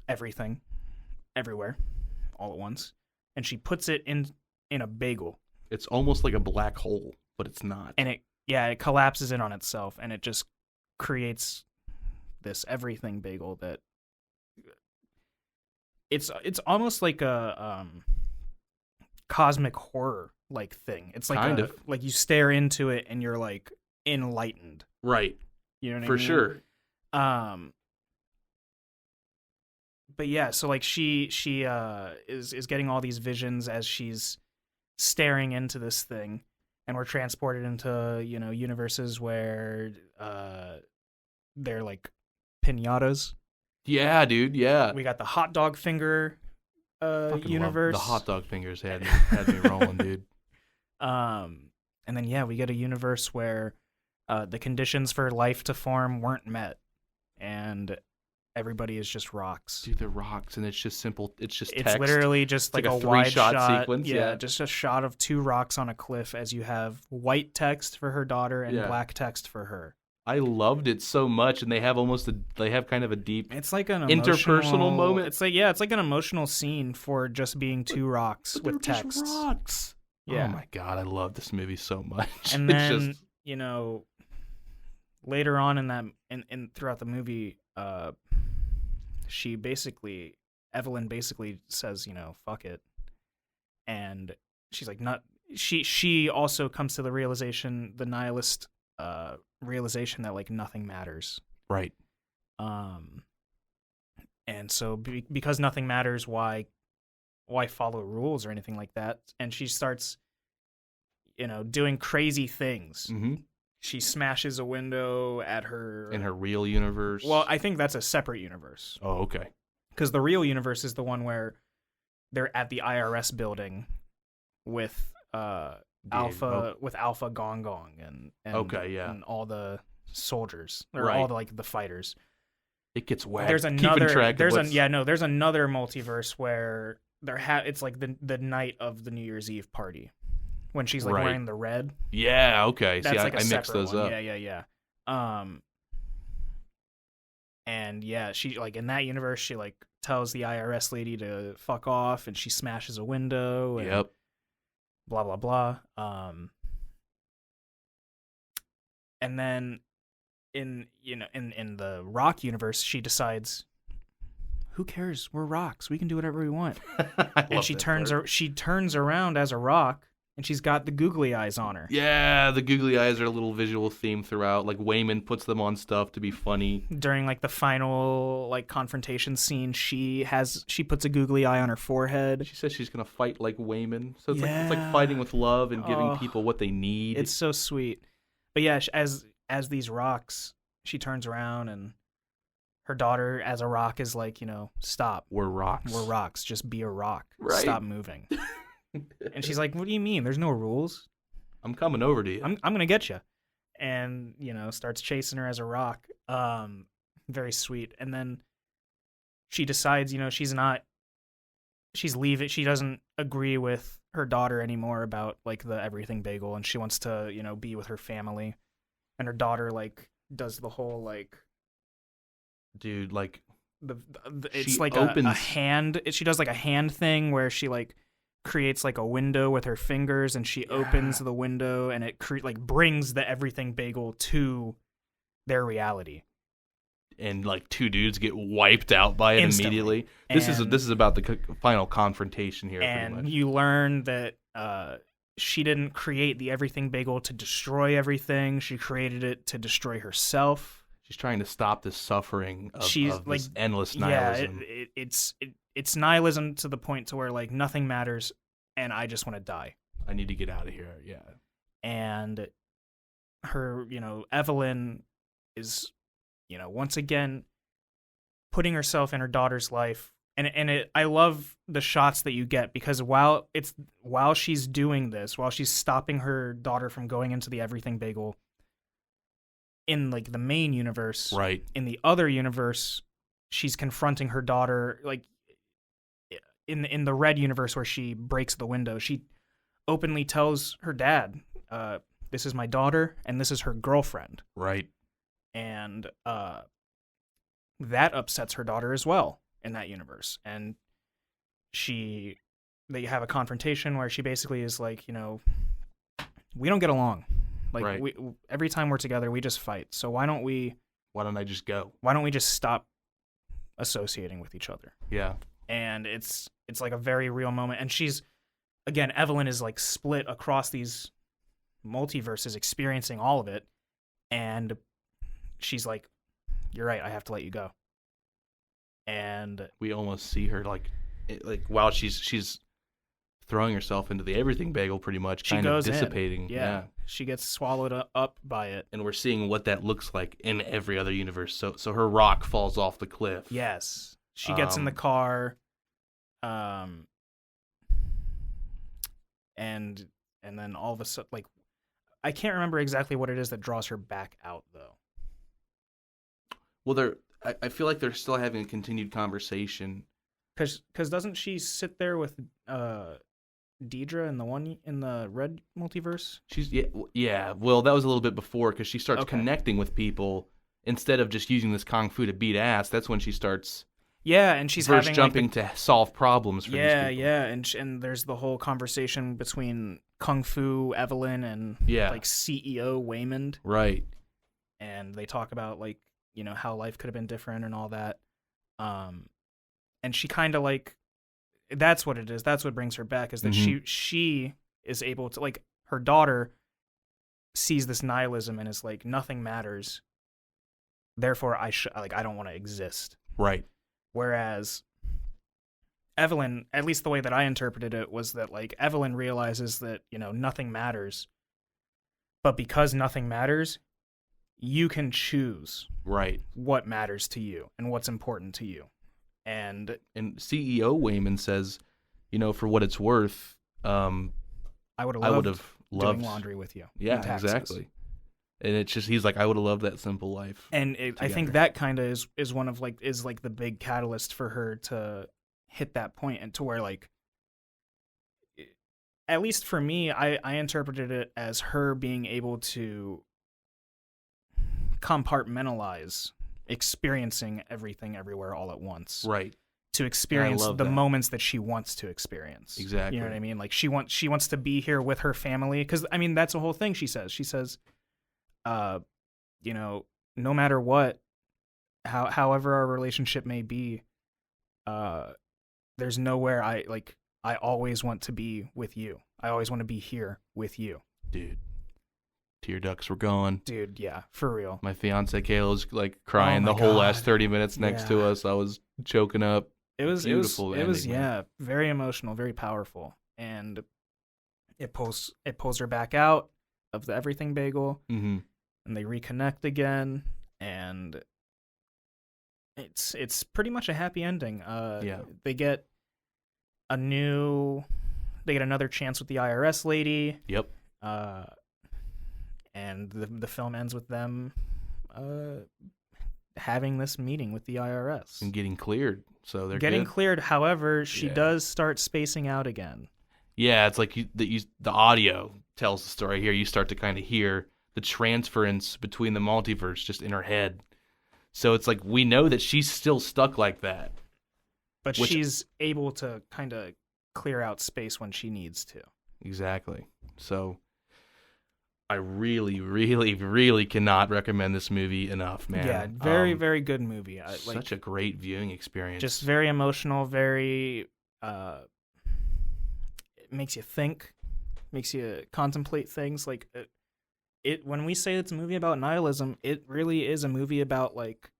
everything everywhere all at once and she puts it in a bagel. It's almost like a black hole, but it's not. And it collapses in on itself, and it just creates this everything bagel that it's almost like a cosmic horror like thing. It's like kind of like you stare into it and you're like enlightened. Right. You know what I mean? For sure. But yeah, so like she is getting all these visions as she's staring into this thing, and we're transported into, you know, universes where they're like piñatas. Yeah, dude. Yeah. We got the hot dog finger universe. The hot dog fingers had me rolling, dude. And then yeah, we get a universe where the conditions for life to form weren't met, and everybody is just rocks. Dude, they're rocks, and it's just simple. It's just text. It's literally just like a wide shot sequence. Yeah, just a shot of two rocks on a cliff as you have white text for her daughter and black text for her. I loved it so much, and they have kind of a deep. It's like an interpersonal moment. It's like an emotional scene for just being two rocks with text. Rocks. Yeah. Oh my god, I love this movie so much. And then you know, later on in that in throughout the movie, Evelyn basically says, you know, fuck it, and she's like, not. She also comes to the realization, the nihilist realization that like nothing matters. Right. And so because nothing matters, why follow rules or anything like that? And she starts, you know, doing crazy things. Mm-hmm. She smashes a window at her... In her real universe? Well, I think that's a separate universe. Oh, okay. Because the real universe is the one where they're at the IRS building with Alpha Gong Gong and okay, yeah, and all the soldiers or right. all the like the fighters. It gets whacked. There's another. Keeping track There's of what's... there's another multiverse where it's like the night of the New Year's Eve party, when she's like wearing the red. Yeah. Okay. That's See, like I mixed those one. up. Yeah. And yeah, she like in that universe, she like tells the IRS lady to fuck off, and she smashes a window. And Yep. Blah blah blah. And then in the Rock universe, she decides, who cares? We're rocks. We can do whatever we want. And she turns around as a rock, and she's got the googly eyes on her. Yeah, the googly eyes are a little visual theme throughout. Like Wayman puts them on stuff to be funny. During like the final like confrontation scene, she puts a googly eye on her forehead. She says she's gonna fight like Wayman. So it's like fighting with love and giving people what they need. It's so sweet. But yeah, as these rocks, she turns around, and her daughter as a rock is like, stop. We're rocks. We're rocks. Just be a rock. Right. Stop moving. And she's like, what do you mean? There's no rules. I'm coming over to you. I'm going to get you. And, starts chasing her as a rock. Very sweet. And then she decides, she's leaving. She doesn't agree with her daughter anymore about like the everything bagel, and she wants to, be with her family. And her daughter like does the whole like, dude, like it's like a hand. She does like a hand thing where she like creates like a window with her fingers, and she opens the window, and it brings the everything bagel to their reality. And like two dudes get wiped out by it immediately. This is about the final confrontation here. And pretty much. You learn that she didn't create the everything bagel to destroy everything. She created it to destroy herself. She's trying to stop the suffering of this endless nihilism. Yeah, it's nihilism to the point to where like nothing matters, and I just want to die. I need to get out of here. Yeah. And her, Evelyn is, once again putting herself in her daughter's life, and I love the shots that you get, because while she's doing this, while she's stopping her daughter from going into the everything bagel in like the main universe, right? In the other universe, she's confronting her daughter, like in the red universe where she breaks the window. She openly tells her dad, "This is my daughter, and this is her girlfriend." Right. And that upsets her daughter as well in that universe. And they have a confrontation where she basically is like, we don't get along. Like right. Every time we're together, we just fight. So why don't I just go? Why don't we just stop associating with each other? Yeah. And it's like a very real moment. And again, Evelyn is like split across these multiverses, experiencing all of it. And she's like, you're right, I have to let you go. And we almost see her like while she's throwing herself into the everything bagel, pretty much, kind of dissipating. Yeah. She gets swallowed up by it. And we're seeing what that looks like in every other universe. So her rock falls off the cliff. Yes. She gets in the car, and then all of a sudden, like, I can't remember exactly what it is that draws her back out, though. Well, I feel like they're still having a continued conversation. Because doesn't she sit there with Deidre in the red multiverse? Yeah. Well, that was a little bit before, because she starts connecting with people instead of just using this kung fu to beat ass. That's when she starts. Yeah, and she's having jumping to solve problems for these people. Yeah, and there's the whole conversation between Kung Fu Evelyn and like CEO Waymond. Right. And they talk about like, how life could have been different and all that. And she kind of like, that's what it is. That's what brings her back, is that she is able to, like, her daughter sees this nihilism and is like, nothing matters. Therefore, I don't want to exist. Right. Whereas Evelyn, at least the way that I interpreted it, was that like Evelyn realizes that, nothing matters. But because nothing matters, you can choose what matters to you and what's important to you. And CEO Wayman says, for what it's worth, I would have loved doing laundry with you. Yeah, exactly. And it's just, he's like, I would have loved that simple life. And I think that kind of is one of like the big catalyst for her to hit that point, and to where like, at least for me, I interpreted it as her being able to compartmentalize experiencing everything everywhere all at once. Right. To experience the that. moments that she wants to experience. Exactly. You know what I mean? Like she wants to be here with her family, because I mean that's the whole thing. She says, you know, no matter what, however our relationship may be, there's nowhere I always want to be with you. I always want to be here with you. Dude, tear ducts were going. Dude, yeah, for real. My fiance Kayla was like crying Oh the my whole God. last 30 minutes next to us. I was choking up. It was Beautiful ending, man. yeah, very emotional, very powerful, and it pulls her back out of the everything bagel, Mm-hmm. and they reconnect again, and it's pretty much a happy ending. Yeah. They get another chance with the IRS lady. Yep. And the film ends with them having this meeting with the IRS And getting cleared. So they're getting good. cleared. However, she Yeah. does start spacing out again. Yeah, it's like the audio tells the story here. You start to kind of hear the transference between the multiverse just in her head. So it's like we know that she's still stuck like that. But Which- she's able to kind of clear out space when she needs to. Exactly. So I really, really, really cannot recommend this movie enough, man. Yeah, very, very good movie. Such a great viewing experience. Just very emotional, very it makes you think, makes you contemplate things. Like it when we say it's a movie about nihilism, it really is a movie about like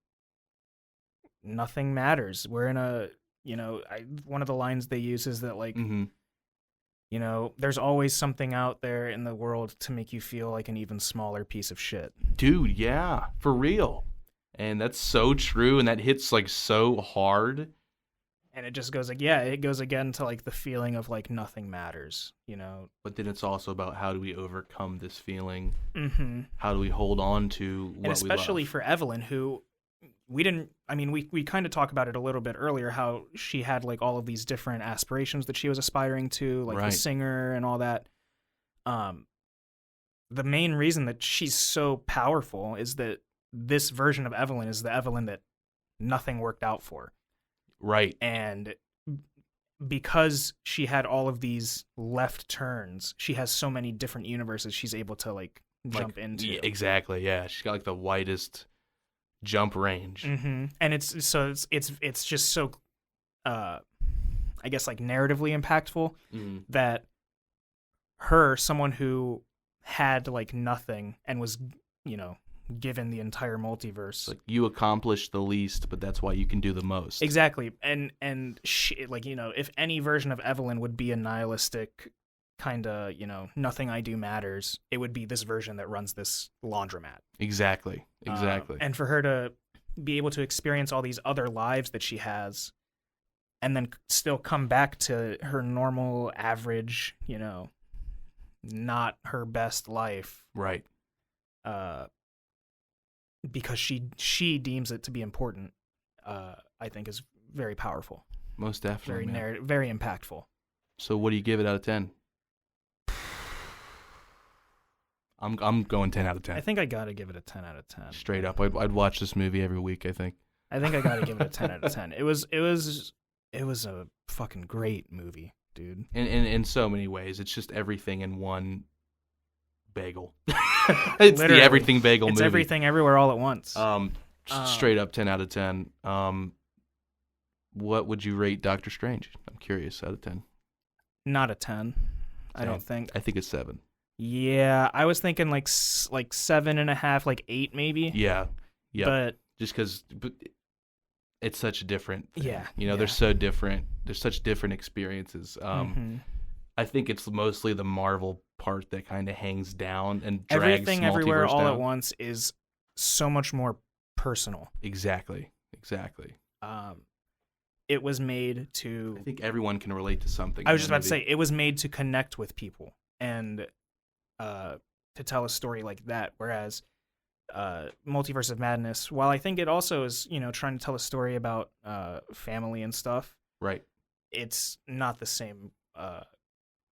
nothing matters. We're in a, you know, one of the lines they use is that like, Mm-hmm. you know, there's always something out there in the world to make you feel like an even smaller piece of shit. Dude, yeah, for real. And that's so true, and that hits like so hard. And it just goes like, yeah, it goes again to like the feeling of like nothing matters, you know. But then it's also about how do we overcome this feeling? Mm-hmm. How do we hold on to what And especially we love? for Evelyn, who we kind of talked about it a little bit earlier, how she had like all of these different aspirations that she was aspiring to, like Right. the singer and all that. The main reason that she's so powerful is that this version of Evelyn is the Evelyn that nothing worked out for. Right. And because she had all of these left turns, she has so many different universes she's able to like jump into. Yeah, exactly, yeah. She's got like the widest jump range. Mm-hmm. And it's just so, I guess like narratively impactful Mm. that someone who had like nothing and was, you know, given the entire multiverse. Like you accomplished the least, but that's why you can do the most. Exactly. And she, like, you know, if any version of Evelyn would be a nihilistic kind of, you know, nothing I do matters, it would be this version that runs this laundromat. Exactly. And for her to be able to experience all these other lives that she has and then still come back to her normal, average, you know, not her best life, Right. because she deems it to be important, I think is very powerful, Most definitely. very man. narrative, very impactful. So what do you give it out of 10? I'm going 10 out of 10. I think I gotta give it a 10 out of 10. Straight up. I'd watch this movie every week, I think. I think I gotta give it a 10 out of 10. It was a fucking great movie, dude. In so many ways. It's just everything in one bagel. It's Literally. the everything bagel It's movie. everything everywhere all at once. Straight up 10 out of 10. What would you rate Doctor Strange? I'm curious. Out of 10. Not a 10, I don't think. I think it's 7. Yeah, I was thinking like 7.5, like 8 maybe. Yeah. Yeah. But Just because it's such a different thing. Yeah, You know, yeah. they're so different. There's such different experiences. mhm. I think it's mostly the Marvel part that kind of hangs down and drags Everything everywhere multiverse all down. at once is so much more personal. Exactly. It was made to. I think everyone can relate to something. I in was just that about to movie. say it was made to connect with people, and to tell a story like that. Whereas Multiverse of Madness, while I think it also is, trying to tell a story about family and stuff, Right. it's not the same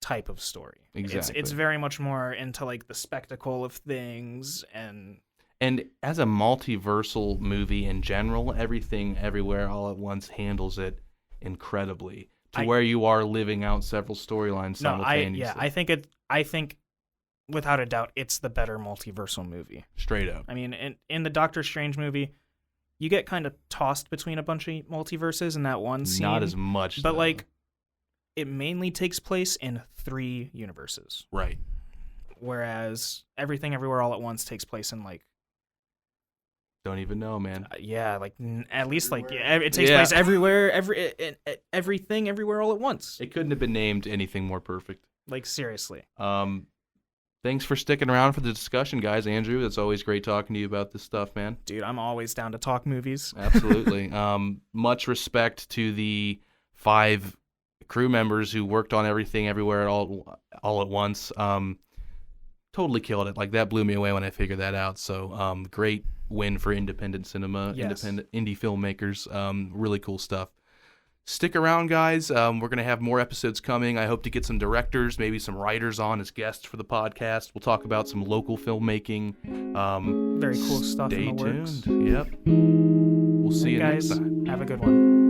type of story. Exactly. It's very much more into like the spectacle of things And as a multiversal movie in general, Everything Everywhere All at Once handles it incredibly to where you are living out several storylines simultaneously. I think without a doubt it's the better multiversal movie. Straight up. I mean, in the Doctor Strange movie, you get kind of tossed between a bunch of multiverses in that one scene. Not as much, but though. like it mainly takes place in 3 universes. Right. Whereas Everything Everywhere All at Once takes place in like Don't even know, man. at least it takes place everywhere, everything everywhere all at once. It couldn't have been named anything more perfect. Like seriously. Thanks for sticking around for the discussion, guys. Andrew, it's always great talking to you about this stuff, man. Dude, I'm always down to talk movies. Absolutely. Much respect to the 5 crew members who worked on Everything Everywhere all at once. Totally killed it. Like, that blew me away when I figured that out. So great win for independent cinema, independent indie filmmakers. Really cool stuff. Stick around, guys. We're going to have more episodes coming. I hope to get some directors, maybe some writers on as guests for the podcast. We'll talk about some local filmmaking. Very cool stuff in the works. Stay tuned. Yep. We'll see you guys, next time. Have a good one.